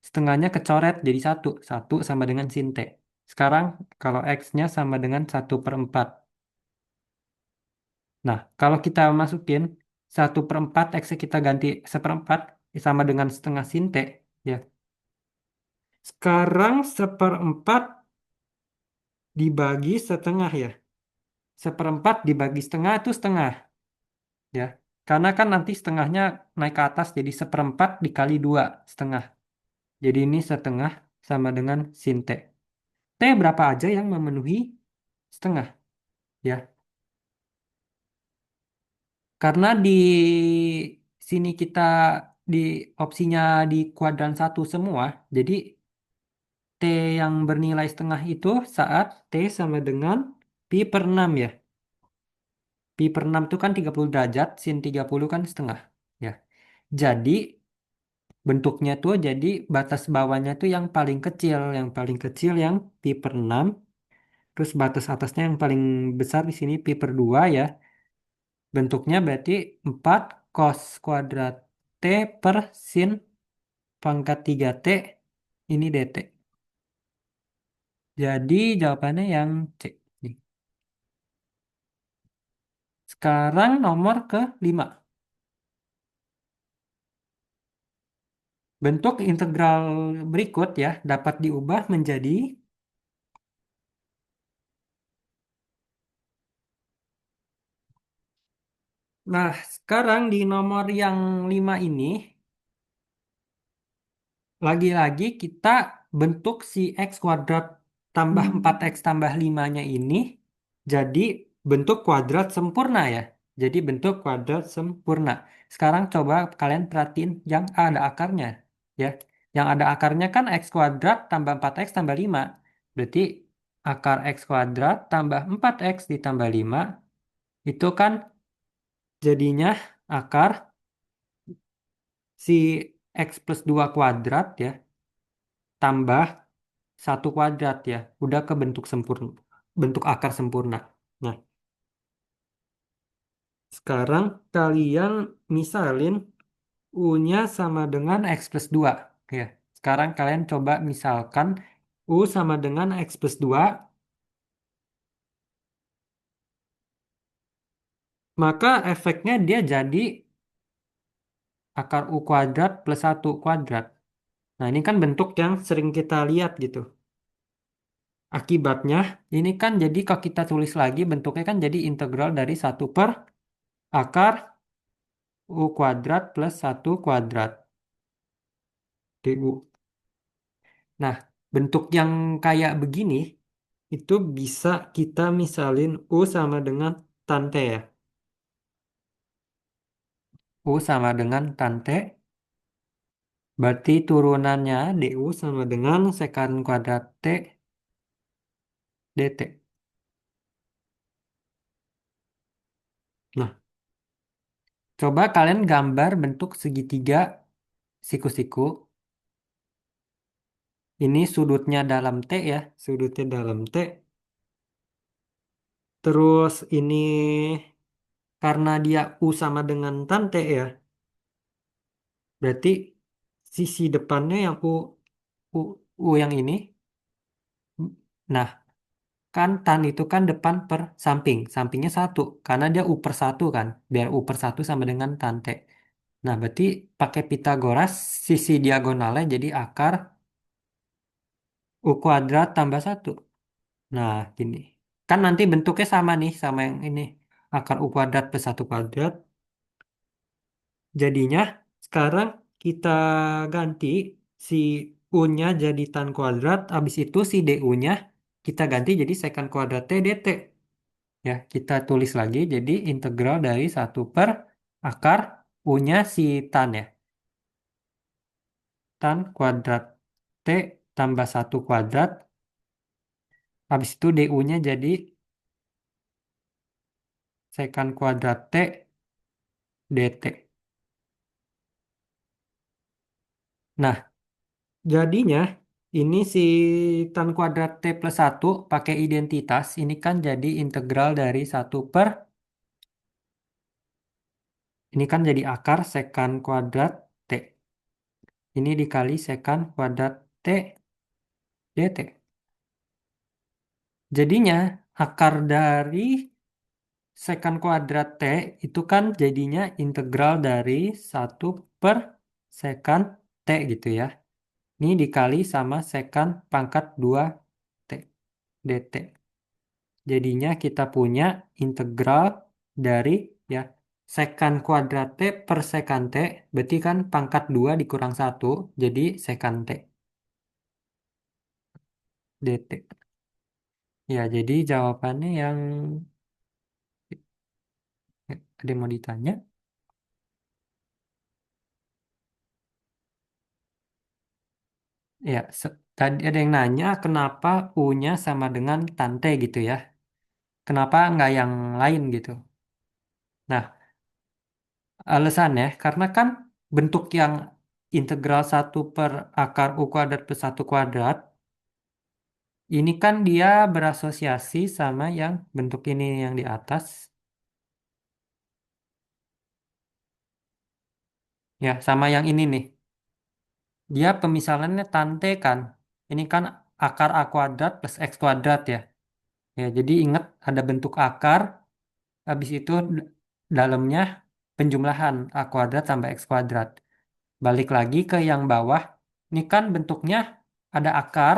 setengahnya kecoret jadi 1, 1 sama dengan sin T. Sekarang kalau X-nya sama dengan 1/4. Nah, kalau kita masukin 1/4, X-nya kita ganti seperempat, sama dengan setengah sin T. Ya, sekarang seperempat dibagi setengah ya. Seperempat dibagi setengah itu setengah ya. Karena kan nanti setengahnya naik ke atas jadi seperempat dikali 2 setengah. Jadi ini setengah sama dengan sin T. T berapa aja yang memenuhi setengah ya. Karena di sini kita di opsinya di kuadran satu semua. Jadi T yang bernilai setengah itu saat T sama dengan pi per 6 ya. Pi per 6 itu kan 30 derajat, sin 30 kan setengah. Ya. Jadi bentuknya tuh jadi batas bawahnya tuh yang paling kecil yang pi per 6, terus batas atasnya yang paling besar di sini pi per 2 ya. Bentuknya berarti 4 cos kuadrat T per sin pangkat 3 T ini dt. Jadi jawabannya yang C. Nih. Sekarang nomor ke-5. Bentuk integral berikut ya dapat diubah menjadi. Nah, sekarang di nomor yang 5 ini Lagi-lagi kita bentuk si X kuadrat tambah 4X tambah 5-nya ini jadi bentuk kuadrat sempurna ya. Jadi bentuk kuadrat sempurna. Sekarang coba kalian perhatiin yang ada akarnya ya. Yang ada akarnya kan X kuadrat tambah 4X tambah 5. Berarti akar X kuadrat tambah 4X ditambah 5 itu kan jadinya akar si X plus 2 kuadrat ya tambah satu kuadrat ya, udah ke bentuk sempurna, bentuk akar sempurna. Nah, sekarang kalian misalin U-nya sama dengan X plus 2. Ya, sekarang kalian coba misalkan U sama dengan X plus 2, maka efeknya dia jadi akar U kuadrat plus satu kuadrat. Nah, ini kan bentuk yang sering kita lihat gitu. Akibatnya, ini kan jadi kalau kita tulis lagi bentuknya kan jadi integral dari satu per akar U kuadrat plus satu kuadrat DU. Nah, bentuk yang kayak begini itu bisa kita misalin U sama dengan tan T ya. U sama dengan tan T, berarti turunannya DU sama dengan sekant kuadrat T DT. Nah, coba kalian gambar bentuk segitiga siku-siku. Ini sudutnya dalam T ya, sudutnya dalam T. Terus ini karena dia U sama dengan tan T ya, berarti sisi depannya yang U, U yang ini. Nah, kan tan itu kan depan per samping. Sampingnya satu. Karena dia U per satu kan. Biar U per satu sama dengan tan T. Nah, berarti pakai Pitagoras, sisi diagonalnya jadi akar U kuadrat tambah satu. Nah, gini. Kan nanti bentuknya sama nih, sama yang ini. Akar U kuadrat plus satu kuadrat. Jadinya, sekarang kita ganti si U-nya jadi tan kuadrat. Habis itu si DU-nya kita ganti jadi sekant kuadrat T dt. Ya, kita tulis lagi jadi integral dari satu per akar U-nya si tan ya. Tan kuadrat T tambah satu kuadrat. Habis itu DU-nya jadi sekant kuadrat T dt. Nah, jadinya ini si tan kuadrat T plus satu pakai identitas. Ini kan jadi integral dari satu per. Ini kan jadi akar sekant kuadrat T. Ini dikali sekant kuadrat T dt. Jadinya akar dari sekant kuadrat T itu kan jadinya integral dari satu per sekant T gitu ya. Ini dikali sama sekant pangkat 2 T dt. Jadinya kita punya integral dari ya sekant kuadrat T per sekant T. Berarti kan pangkat 2 dikurang satu jadi sekant T dt. Ya jadi jawabannya yang ada yang mau ditanya. Ya, tadi ada yang nanya kenapa U-nya sama dengan tante gitu ya. Kenapa nggak yang lain gitu? Nah, alasannya karena kan bentuk yang integral satu per akar U kuadrat plus satu kuadrat, ini kan dia berasosiasi sama yang bentuk ini yang di atas. Ya, sama yang ini nih. Dia pemisalannya tante kan. Ini kan akar A kuadrat plus X kuadrat ya. Ya, jadi ingat ada bentuk akar. Habis itu dalamnya penjumlahan A kuadrat tambah X kuadrat. Balik lagi ke yang bawah. Ini kan bentuknya ada akar,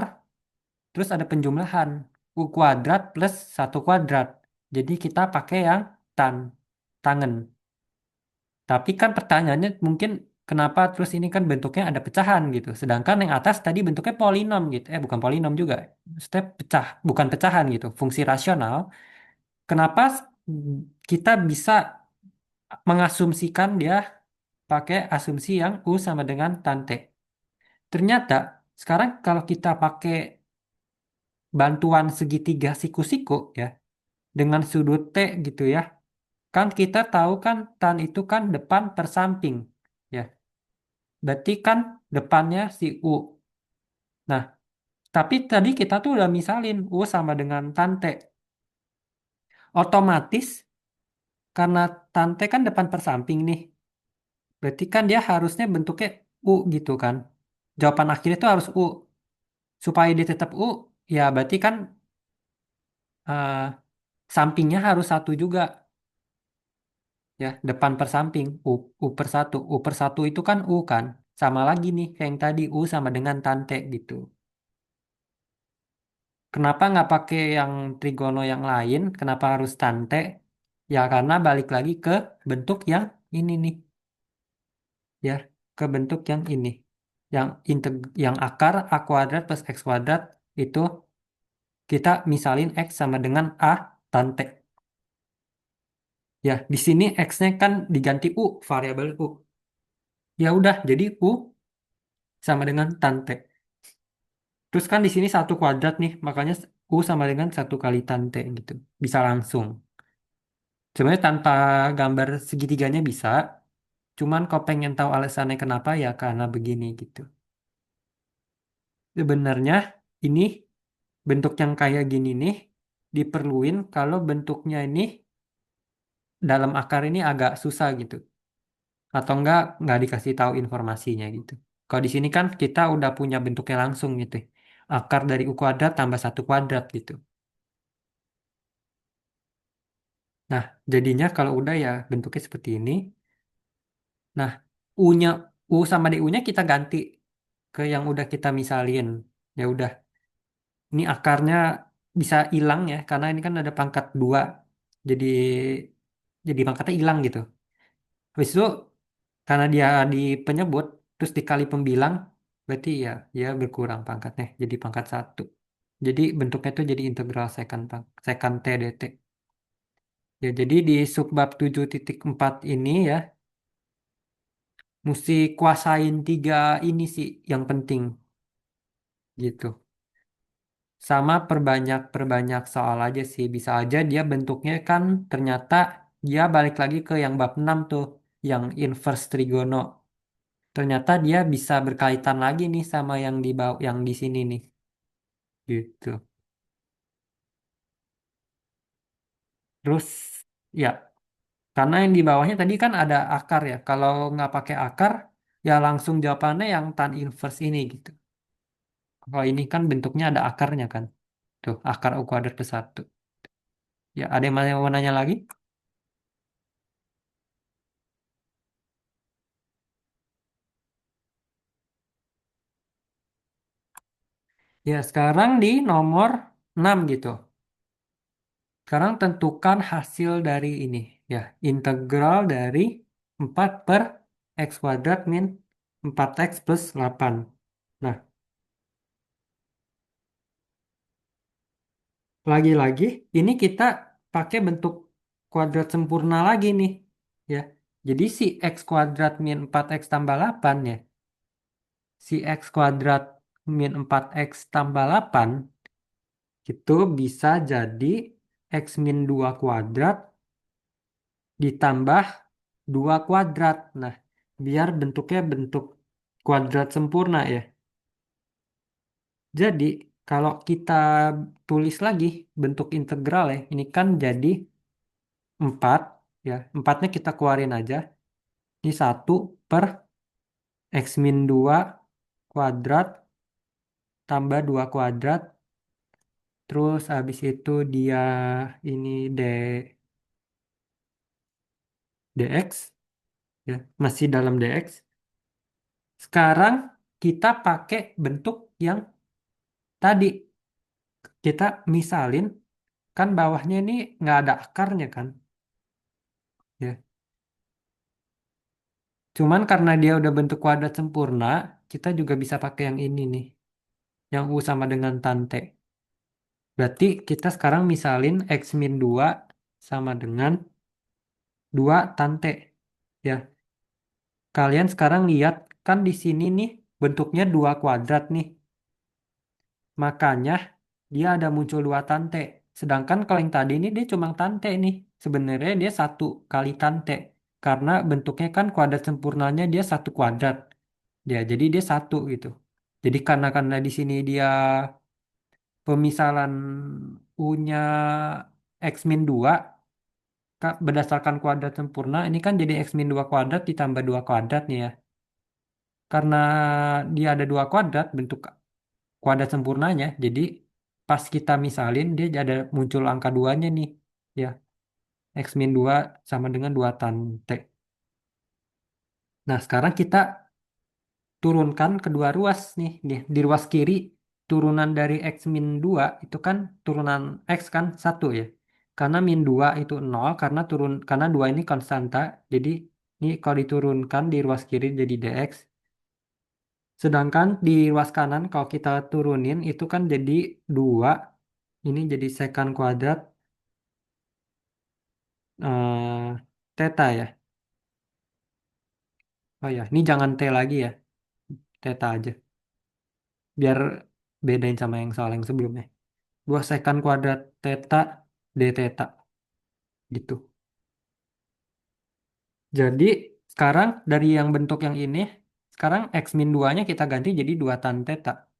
terus ada penjumlahan. U kuadrat plus satu kuadrat. Jadi kita pakai yang tangen. Tapi kan pertanyaannya mungkin kenapa terus ini kan bentuknya ada pecahan gitu. Sedangkan yang atas tadi bentuknya polinom gitu. Bukan polinom juga. Step pecah, bukan pecahan gitu. Fungsi rasional. Kenapa kita bisa mengasumsikan dia pakai asumsi yang U sama dengan tan T. Ternyata sekarang kalau kita pakai bantuan segitiga siku-siku ya dengan sudut T gitu ya. Kan kita tahu kan tan itu kan depan per samping ya. Berarti kan depannya si U. Nah, tapi tadi kita tuh udah misalin U sama dengan tan T. Otomatis karena tan T kan depan per samping nih. Berarti kan dia harusnya bentuknya U gitu kan. Jawaban akhirnya itu harus U. Supaya dia tetap U, ya berarti kan eh, sampingnya harus satu juga. Ya, depan per samping, U per satu. U per satu itu kan U kan. Sama lagi nih, kayak yang tadi U sama dengan tante gitu. Kenapa nggak pakai yang trigono yang lain? Kenapa harus tante? Ya karena balik lagi ke bentuk yang ini nih. Ya, ke bentuk yang ini. Yang akar A kuadrat plus X kuadrat itu kita misalin X sama dengan A tante. Ya, di sini X-nya kan diganti U, variabel U. Ya udah, jadi U sama dengan tante. Terus kan di sini satu kuadrat nih, makanya U sama dengan satu kali tante gitu. Bisa langsung. Sebenarnya tanpa gambar segitiganya bisa, cuman kau pengen tahu alasannya kenapa ya karena begini gitu. Sebenarnya ini bentuk yang kayak gini nih diperluin kalau bentuknya ini dalam akar ini agak susah gitu. Atau enggak dikasih tahu informasinya gitu. Kalau di sini kan kita udah punya bentuknya langsung gitu. Akar dari U kuadrat tambah satu kuadrat gitu. Nah, jadinya kalau udah ya bentuknya seperti ini. Nah, U-nya U sama DU-nya kita ganti ke yang udah kita misalin. Ya udah, ini akarnya bisa hilang ya karena ini kan ada pangkat 2. Jadi pangkatnya hilang gitu. Habis itu karena dia di penyebut terus dikali pembilang berarti ya ya berkurang pangkatnya jadi pangkat 1. Jadi bentuknya itu jadi integral secant T dt. Ya, jadi di subbab 7.4 ini ya mesti kuasain tiga ini sih yang penting gitu. Sama perbanyak soal aja sih. Bisa aja dia bentuknya kan ternyata dia balik lagi ke yang bab 6 tuh, yang inverse trigono. Ternyata dia bisa berkaitan lagi nih sama yang di bawah yang di sini nih. Gitu. Terus ya, karena yang di bawahnya tadi kan ada akar ya. Kalau nggak pakai akar, ya langsung jawabannya yang tan inverse ini gitu. Kalau ini kan bentuknya ada akarnya kan. Tuh, akar U kuadrat plus 1. Ya, ada yang mau nanya lagi? Ya, sekarang di nomor 6 gitu. Sekarang tentukan hasil dari ini. Ya, integral dari 4 per X kuadrat min 4X plus 8. Nah, lagi-lagi ini kita pakai bentuk kuadrat sempurna lagi nih. Ya, jadi si X kuadrat min 4X tambah 8 ya. Si X kuadrat min 4X tambah 8 itu bisa jadi X min 2 kuadrat ditambah 2 kuadrat. Nah, biar bentuknya bentuk kuadrat sempurna ya. Jadi, kalau kita tulis lagi bentuk integral ya, ini kan jadi 4 ya. Empatnya kita keluarin aja. Ini satu per X min 2 kuadrat tambah 2 kuadrat. Terus habis itu dia ini dx ya, masih dalam dx. Sekarang kita pakai bentuk yang tadi kita misalin kan bawahnya ini nggak ada akarnya kan ya Cuman karena dia udah bentuk kuadrat sempurna, kita juga bisa pakai yang ini nih, yang U sama dengan tan T. Berarti kita sekarang misalin X min 2 sama dengan 2 tan T. Ya, kalian sekarang lihat kan di sini nih bentuknya dua kuadrat nih. Makanya dia ada muncul dua tante. Sedangkan kalau yang tadi ini dia cuma tante nih. Sebenarnya dia satu kali tante. Karena bentuknya kan kuadrat sempurnanya dia satu kuadrat. Ya, jadi dia satu gitu. Jadi karena di sini dia pemisalan U-nya X min 2 berdasarkan kuadrat sempurna. Ini kan jadi X min 2 kuadrat ditambah 2 kuadrat nih ya. Karena dia ada dua kuadrat bentuk kuadrat sempurnanya. Jadi pas kita misalin dia ada muncul angka duanya nih. Ya, X min 2 sama dengan 2 tan T. Nah, sekarang kita turunkan kedua ruas nih. Di ruas kiri turunan dari X min 2 itu kan turunan X kan satu ya. Karena min 2 itu nol karena 2 ini konstanta. Jadi ini kalau diturunkan di ruas kiri jadi dx. Sedangkan di ruas kanan kalau kita turunin itu kan jadi 2. Ini jadi secant kuadrat theta ya. Oh ya, ini jangan T lagi ya. Theta aja. Biar bedain sama yang soal yang sebelumnya. 2 secant kuadrat theta d theta gitu. Jadi sekarang dari yang bentuk yang ini, sekarang X min 2-nya kita ganti jadi 2 tan theta.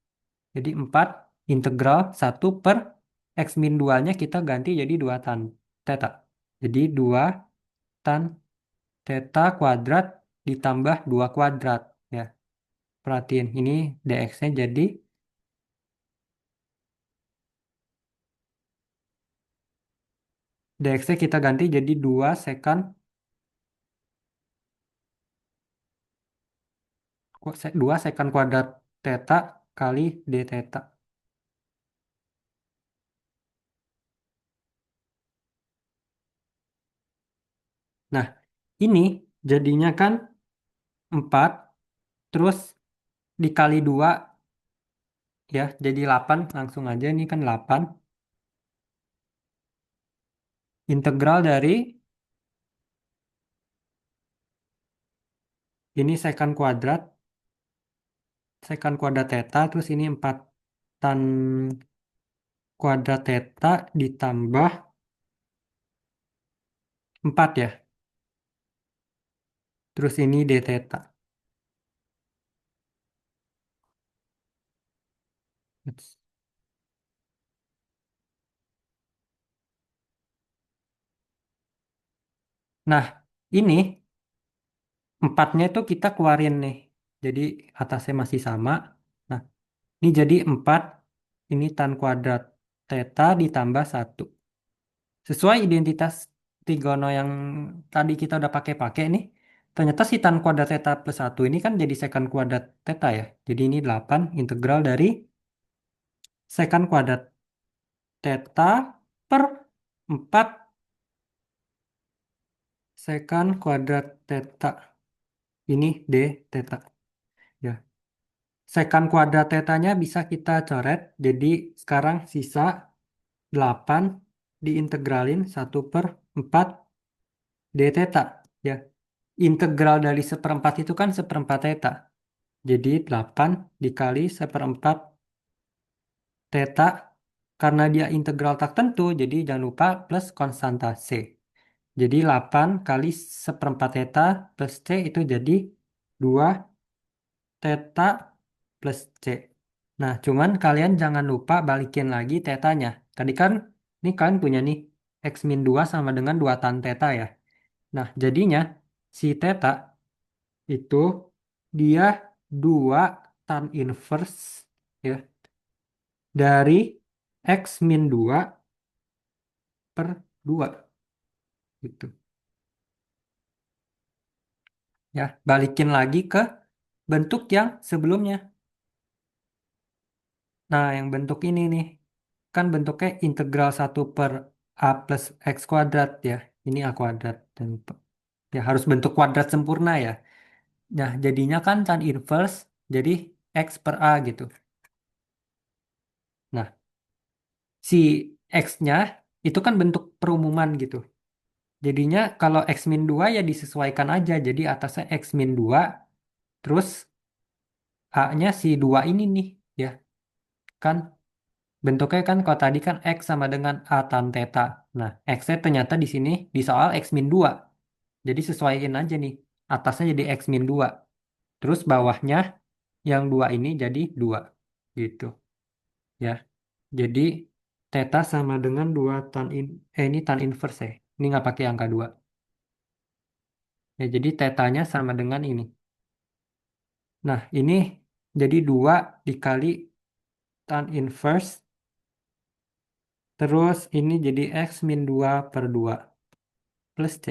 Jadi 4 integral 1 per X min 2-nya kita ganti jadi 2 tan theta. Jadi 2 tan theta kuadrat ditambah 2 kuadrat. Ya, perhatiin ini dx-nya jadi dx-nya kita ganti jadi 2 secant 2 secant kuadrat theta kali d theta. Nah, ini jadinya kan 4 terus dikali 2 ya jadi 8 langsung aja ini kan 8 integral dari ini secant kuadrat theta terus ini 4 tan kuadrat theta ditambah 4 ya. Terus ini d theta. Nah, ini empatnya itu kita keluarin nih. Jadi atasnya masih sama. Nah, ini jadi 4 ini tan kuadrat theta ditambah satu. Sesuai identitas trigono yang tadi kita udah pakai-pakai nih. Ternyata si tan kuadrat theta plus satu ini kan jadi secant kuadrat theta ya. Jadi ini 8 integral dari secant kuadrat theta per 4 secant kuadrat theta. Ini d theta. Ya. Secant kuadrat tetanya bisa kita coret. Jadi sekarang sisa 8 diintegralin 1/4 d theta. Ya. Integral dari seperempat itu kan seperempat theta. Jadi 8 dikali seperempat theta. Karena dia integral tak tentu, jadi jangan lupa plus konstanta C. Jadi 8 kali seperempat theta plus C itu jadi 2 theta plus C. Nah, cuman kalian jangan lupa balikin lagi tetanya. Tadi kan, ini kalian punya nih, X min 2 sama dengan 2 tan theta ya. Nah, jadinya si theta itu dia 2 tan inverse ya dari X min 2 per 2 gitu. Ya, balikin lagi ke bentuk yang sebelumnya. Nah, yang bentuk ini nih, kan bentuknya integral 1/a plus x kuadrat ya. Ini a kuadrat. Dan ya harus bentuk kuadrat sempurna ya. Nah, jadinya kan tan inverse jadi X per A gitu. Nah, si X-nya itu kan bentuk perumahan gitu. Jadinya kalau X min 2 ya disesuaikan aja. Jadi atasnya X min 2, terus A-nya si 2 ini nih. Ya, kan bentuknya kan kalau tadi kan X sama dengan A tan theta. Nah, X-nya ternyata di sini di soal X min 2. Jadi sesuaiin aja nih. Atasnya jadi X min 2. Terus bawahnya yang 2 ini jadi 2. Gitu. Ya. Jadi theta sama dengan 2 ini tan inverse ya. Ini nggak pakai angka 2. Ya, jadi tetanya sama dengan ini. Nah, ini jadi 2 dikali tan inverse. Terus ini jadi X min 2 per 2 plus C.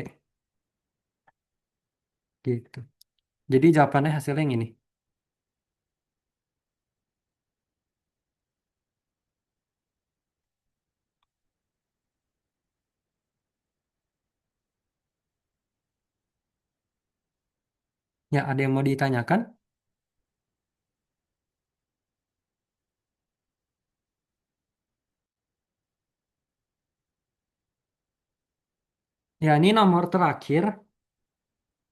Gitu. Jadi jawabannya hasilnya yang ini. Ya, ada yang mau ditanyakan? Ya, ini nomor terakhir.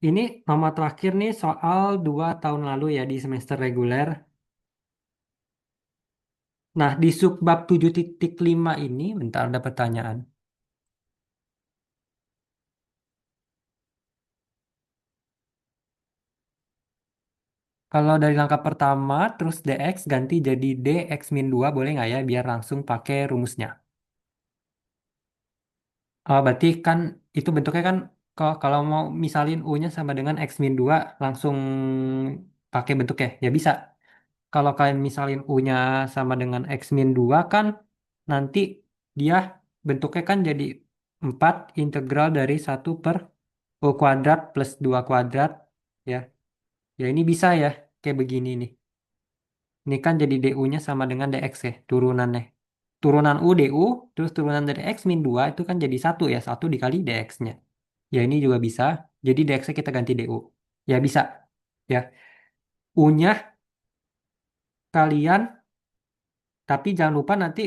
Ini nomor terakhir nih soal 2 tahun lalu ya di semester reguler. Nah, di subbab 7.5 ini, bentar ada pertanyaan. Kalau dari langkah pertama, terus dx ganti jadi dx min 2, boleh nggak ya? Biar langsung pakai rumusnya. Oh, berarti kan itu bentuknya kan kalau mau misalin u-nya sama dengan x min 2, langsung pakai bentuknya. Ya bisa. Kalau kalian misalin u-nya sama dengan x min 2 kan nanti dia bentuknya kan jadi 4 integral dari 1/u² plus 2 kuadrat. Ya, ya ini bisa ya. Kayak begini nih. Ini kan jadi du-nya sama dengan dx ya, turunannya. Turunan u du, terus turunan dari x min 2 itu kan jadi satu ya, satu dikali dx-nya. Ya ini juga bisa, jadi dx-nya kita ganti du. Ya bisa, ya. U-nya kalian, tapi jangan lupa nanti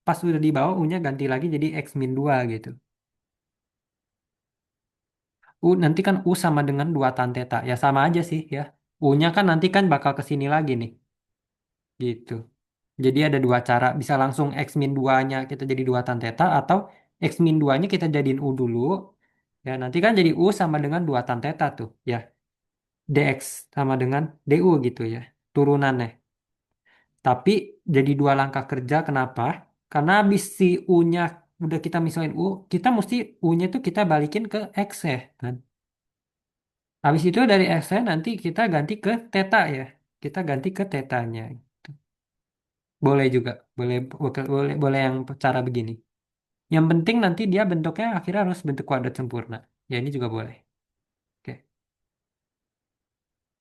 pas udah di bawah U-nya ganti lagi jadi x min 2 gitu. U nanti kan U sama dengan 2 tan theta, ya sama aja sih ya. U-nya kan nanti kan bakal ke sini lagi nih, gitu. Jadi ada dua cara, bisa langsung X min 2-nya kita jadi 2 tan theta atau X min 2-nya kita jadiin U dulu. Ya, nanti kan jadi U sama dengan 2 tan theta tuh, ya. DX sama dengan DU gitu ya, turunannya. Tapi jadi dua langkah kerja, kenapa? Karena habis si U-nya udah kita misalin U, kita mesti U-nya tuh kita balikin ke X ya, kan? Habis itu dari X -nya nanti kita ganti ke theta ya. Kita ganti ke tetanya. Boleh juga, boleh boleh boleh yang cara begini. Yang penting nanti dia bentuknya akhirnya harus bentuk kuadrat sempurna. Ya ini juga boleh. Oke.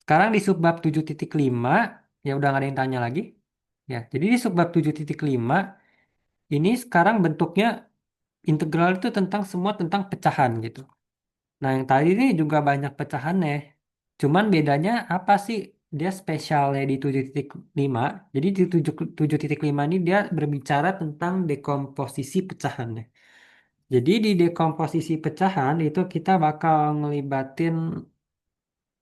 Sekarang di subbab 7.5 ya udah nggak ada yang tanya lagi. Ya, jadi di subbab 7.5 ini sekarang bentuknya integral itu tentang semua tentang pecahan gitu. Nah, yang tadi ini juga banyak pecahannya. Cuman bedanya apa sih? Dia spesialnya di 7.5. Jadi di 7.5 ini dia berbicara tentang dekomposisi pecahannya. Jadi di dekomposisi pecahan itu kita bakal ngelibatin,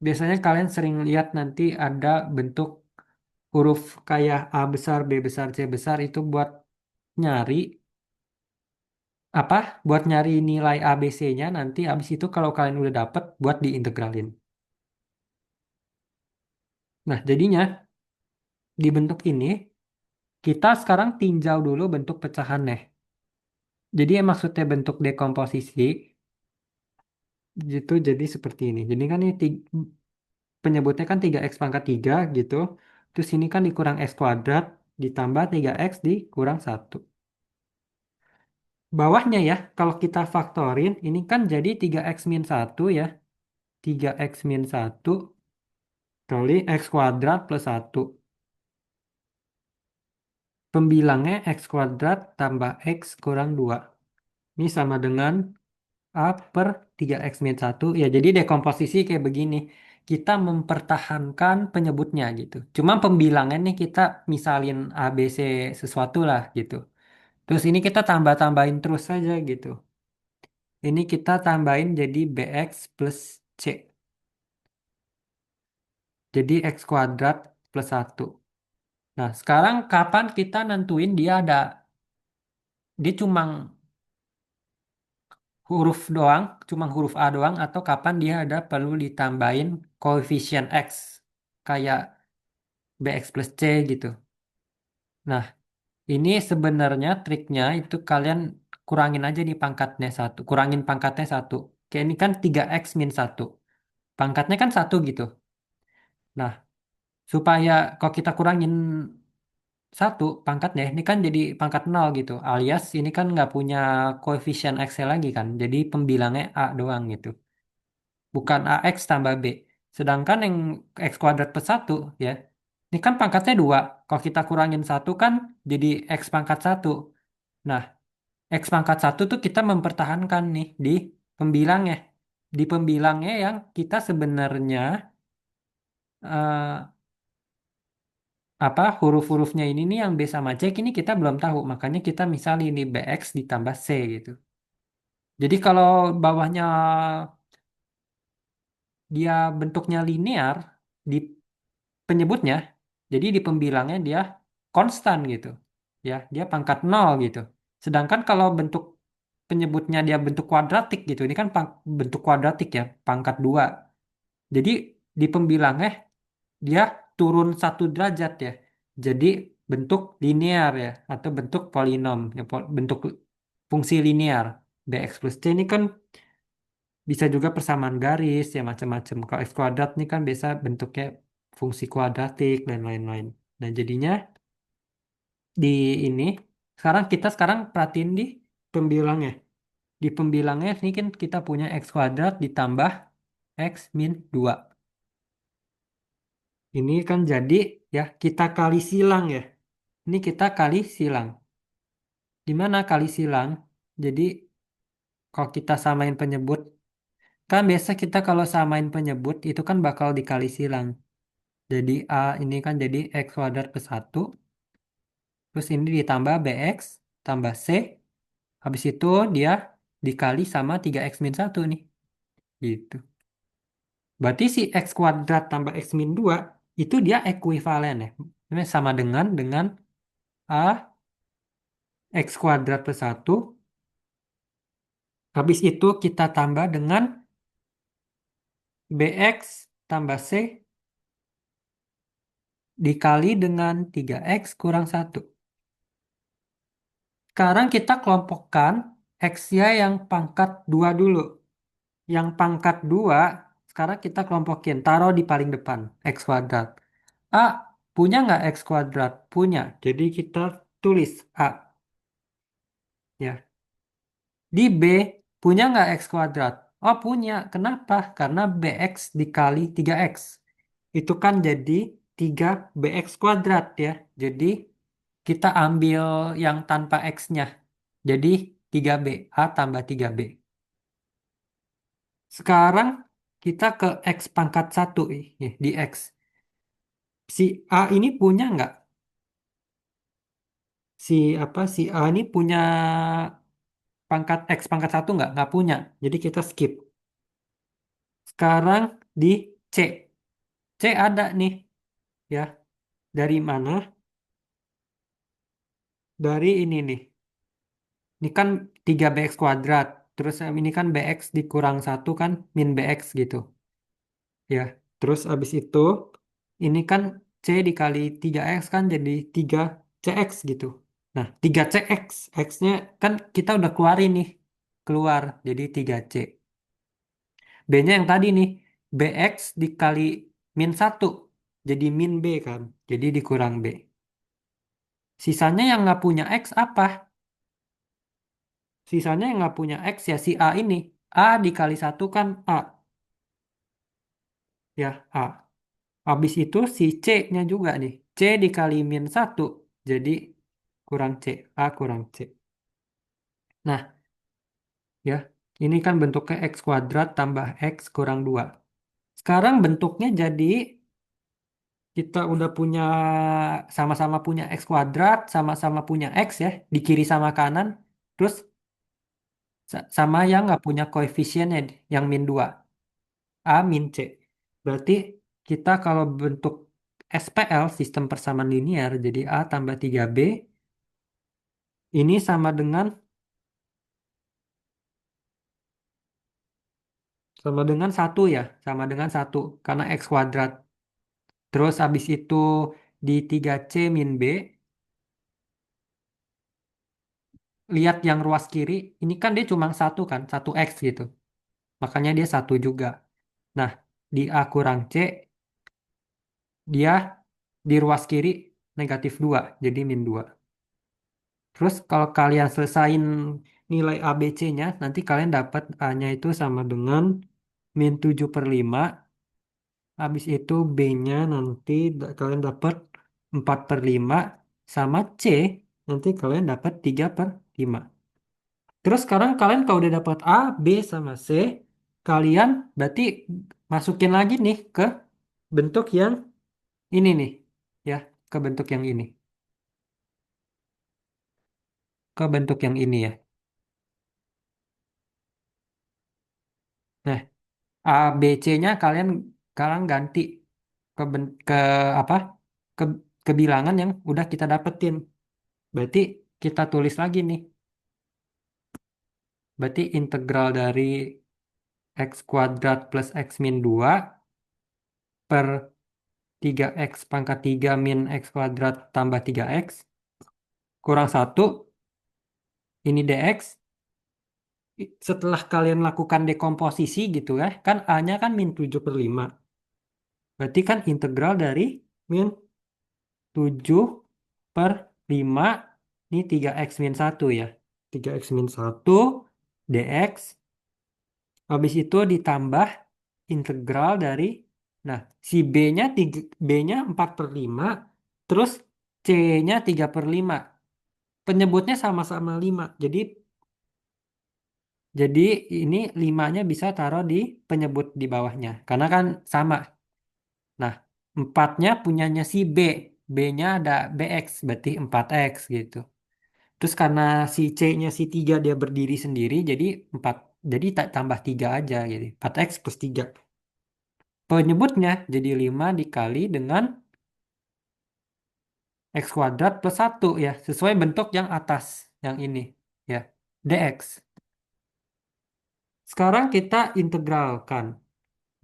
biasanya kalian sering lihat nanti ada bentuk huruf kayak A besar, B besar, C besar itu buat nyari apa? Buat nyari nilai A, B, C-nya nanti abis itu kalau kalian udah dapet buat diintegralin. Nah, jadinya di bentuk ini kita sekarang tinjau dulu bentuk pecahannya. Jadi yang maksudnya bentuk dekomposisi itu jadi seperti ini. Jadi kan ini penyebutnya kan 3x pangkat 3 gitu. Terus ini kan dikurang x kuadrat ditambah 3x dikurang 1. Bawahnya ya, kalau kita faktorin, ini kan jadi 3x min 1 ya. 3x min 1 kali x kuadrat plus 1. Pembilangnya x kuadrat tambah x kurang 2. Ini sama dengan A per 3x min 1. Ya, jadi dekomposisi kayak begini. kita mempertahankan penyebutnya gitu. Cuma pembilangan nih kita misalin A, B, C sesuatu lah gitu. Terus ini kita tambah-tambahin terus saja gitu. Ini kita tambahin jadi BX plus C. Jadi X kuadrat plus 1. Nah, sekarang kapan kita nentuin dia cuma huruf doang, cuma huruf A doang, atau kapan dia ada perlu ditambahin koefisien X, kayak BX plus C gitu. Nah, ini sebenarnya triknya itu kalian kurangin aja di pangkatnya satu, kurangin pangkatnya satu. Kayak ini kan 3X min satu. Pangkatnya kan satu gitu. Nah, supaya kalau kita kurangin satu pangkatnya, ini kan jadi pangkat nol gitu. Alias ini kan nggak punya koefisien X lagi kan. Jadi pembilangnya A doang gitu. Bukan AX tambah B. Sedangkan yang X kuadrat per satu ya, ini kan pangkatnya dua. Kalau kita kurangin satu kan jadi X pangkat satu. Nah, X pangkat satu tuh kita mempertahankan nih di pembilangnya. Di pembilangnya yang kita sebenarnya eh, apa huruf-hurufnya ini nih yang B sama C ini kita belum tahu. Makanya kita misalnya ini BX ditambah C gitu. Jadi kalau bawahnya dia bentuknya linear di penyebutnya, jadi di pembilangnya dia konstan gitu. Ya, dia pangkat nol gitu. Sedangkan kalau bentuk penyebutnya dia bentuk kuadratik gitu. Ini kan bentuk kuadratik ya, pangkat dua. Jadi di pembilangnya dia turun satu derajat ya. Jadi bentuk linear ya atau bentuk polinom ya, bentuk fungsi linear. Bx plus c ini kan bisa juga persamaan garis ya macam-macam. Kalau x kuadrat ini kan biasa bentuknya fungsi kuadratik dan lain-lain. Nah, jadinya di ini sekarang perhatiin di pembilangnya. Di pembilangnya ini kan kita punya x kuadrat ditambah x min 2. Ini kan jadi ya kita kali silang ya. Ini kita kali silang. Di mana kali silang? Jadi kalau kita samain penyebut, kan biasa kita kalau samain penyebut itu kan bakal dikali silang. Jadi A ini kan jadi X kuadrat plus 1. Terus ini ditambah BX tambah C. Habis itu dia dikali sama 3X min 1 nih. Gitu. Berarti si X kuadrat tambah X min 2 itu dia ekuivalen ya. Ini sama dengan A X kuadrat plus 1. Habis itu kita tambah dengan BX tambah C dikali dengan 3X kurang satu. Sekarang kita kelompokkan X-nya yang pangkat 2 dulu. Yang pangkat 2 sekarang kita kelompokin. Taruh di paling depan. X kuadrat. A, punya nggak X kuadrat? Punya. Jadi kita tulis A. Ya. Di B, punya nggak X kuadrat? Oh, punya. Kenapa? Karena BX dikali 3X. Itu kan jadi 3BX kuadrat ya. Jadi kita ambil yang tanpa X-nya. Jadi 3B. A tambah 3B. Sekarang kita ke X pangkat satu di X. Si A ini punya nggak? Si A ini punya pangkat X pangkat satu nggak? Nggak punya. Jadi kita skip. Sekarang di C. C ada nih ya. Dari mana? Dari ini nih. Ini kan 3BX kuadrat. Terus ini kan BX dikurang satu kan min BX gitu. Ya. Terus abis itu ini kan C dikali 3X kan jadi 3CX gitu. Nah, 3CX. X-nya kan kita udah keluarin nih. Keluar jadi 3C. B-nya yang tadi nih. BX dikali min satu jadi min B kan. Jadi dikurang B. Sisanya yang nggak punya X apa? Sisanya yang nggak punya X ya si A ini. A dikali satu kan A. Ya, A. Habis itu si C-nya juga nih. C dikali min satu jadi kurang C. A kurang C. Nah, ya, ini kan bentuknya X kuadrat tambah X kurang 2. Sekarang bentuknya jadi kita udah punya sama-sama punya X kuadrat, sama-sama punya X ya, di kiri sama kanan. Terus sama yang nggak punya koefisiennya, yang min 2 A min C. Berarti kita kalau bentuk SPL, sistem persamaan linear, jadi A tambah 3B, ini sama dengan satu ya, sama dengan satu karena X kuadrat. Terus habis itu di 3C min B, lihat yang ruas kiri, ini kan dia cuma satu kan, satu X gitu. Makanya dia satu juga. Nah, di A kurang C, dia di ruas kiri negatif 2 jadi min 2. Terus kalau kalian selesain nilai A, B, C-nya, nanti kalian dapat A-nya itu sama dengan min 7/5. Habis itu B-nya nanti kalian dapat 4/5. Sama C, nanti kalian dapat 3/5. Terus sekarang kalian kalau udah dapat A, B, sama C, kalian berarti masukin lagi nih ke bentuk yang ini nih. Ya, ke bentuk yang ini. Ke bentuk yang ini ya. Nah, A, B, C-nya kalian kalian ganti ke apa? Ke ke bilangan yang udah kita dapetin. Berarti kita tulis lagi nih. Berarti integral dari X kuadrat plus X min 2 per 3X pangkat 3 min X kuadrat tambah 3X kurang satu, ini dx. Setelah kalian lakukan dekomposisi gitu ya, kan A-nya kan min 7/5. Berarti kan integral dari min 7 per 5, ini 3x min satu ya. 3x min satu dx, habis itu ditambah integral dari, nah si B-nya B-nya 4/5, terus C-nya 3/5. Penyebutnya sama-sama 5. Jadi ini 5-nya bisa taruh di penyebut di bawahnya. Karena kan sama. Nah, 4-nya punyanya si B. B-nya ada BX, berarti 4X gitu. Terus karena si C-nya si 3 dia berdiri sendiri, jadi 4. Jadi tak tambah 3 aja gitu. 4X plus 3. Penyebutnya jadi 5 dikali dengan X kuadrat plus 1 ya. Sesuai bentuk yang atas. Yang ini. Ya. DX. Sekarang kita integralkan.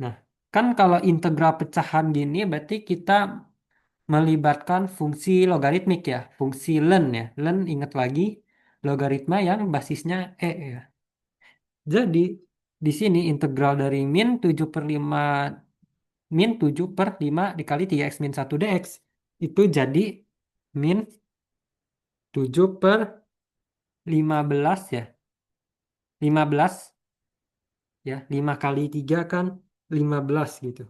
Nah, kan kalau integral pecahan gini berarti kita melibatkan fungsi logaritmik ya, fungsi len ya. Len ingat lagi logaritma yang basisnya ya. Jadi di sini integral dari min 7/5 dikali 3x min 1 dx itu jadi min 7/15 ya. 15 ya, 5 kali 3 kan 15 gitu.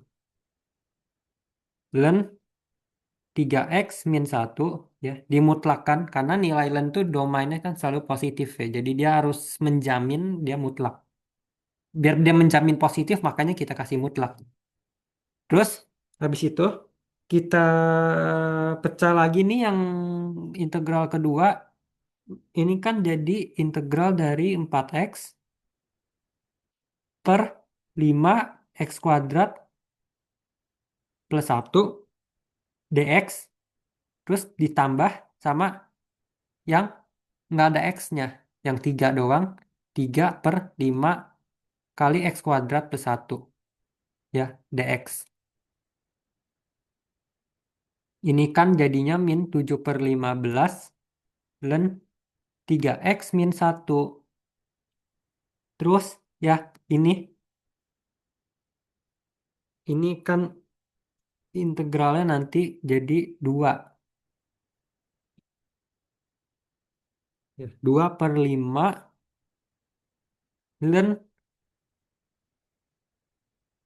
Len 3x min satu ya dimutlakkan karena nilai len itu domainnya kan selalu positif ya. Jadi dia harus menjamin dia mutlak. Biar dia menjamin positif makanya kita kasih mutlak. Terus habis itu kita pecah lagi nih yang integral kedua. Ini kan jadi integral dari 4x per 5x kuadrat plus 1 dx. Terus ditambah sama yang nggak ada x-nya. Yang 3 doang. 3/5 kali x kuadrat plus 1. Ya, dx. Ini kan jadinya min 7/15 ln 3x min satu. Terus ya ini kan integralnya nanti jadi 2. Ya, 2/5 ln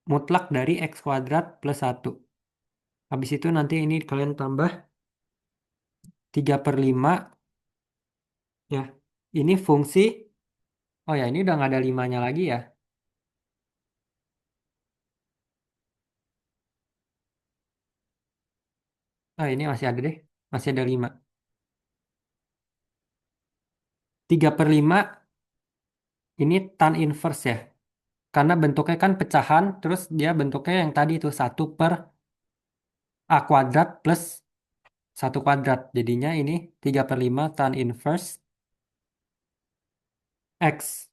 mutlak dari x kuadrat plus 1. Habis itu nanti ini kalian tambah 3/5 ya. Ini fungsi, oh ya ini udah nggak ada limanya lagi ya. Oh, ini masih ada deh. Masih ada 5. 3/5 ini tan inverse ya. Karena bentuknya kan pecahan, terus dia bentuknya yang tadi itu 1/a² plus 1². Jadinya ini 3/5 tan inverse X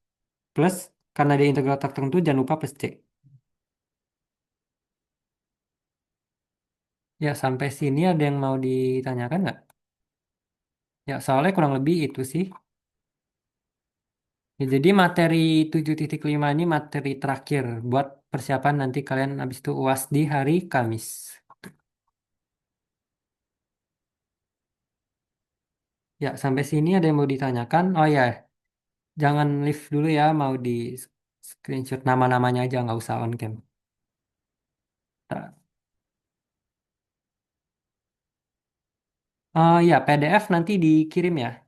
plus, karena dia integral tertentu jangan lupa plus C. Ya, sampai sini ada yang mau ditanyakan nggak? Ya, soalnya kurang lebih itu sih. Ya, jadi materi 7.5 ini materi terakhir buat persiapan nanti kalian habis itu UAS di hari Kamis. Ya, sampai sini ada yang mau ditanyakan. Oh ya, jangan live dulu ya, mau di screenshot nama-namanya aja, nggak usah on cam. Oh ya, PDF nanti dikirim ya.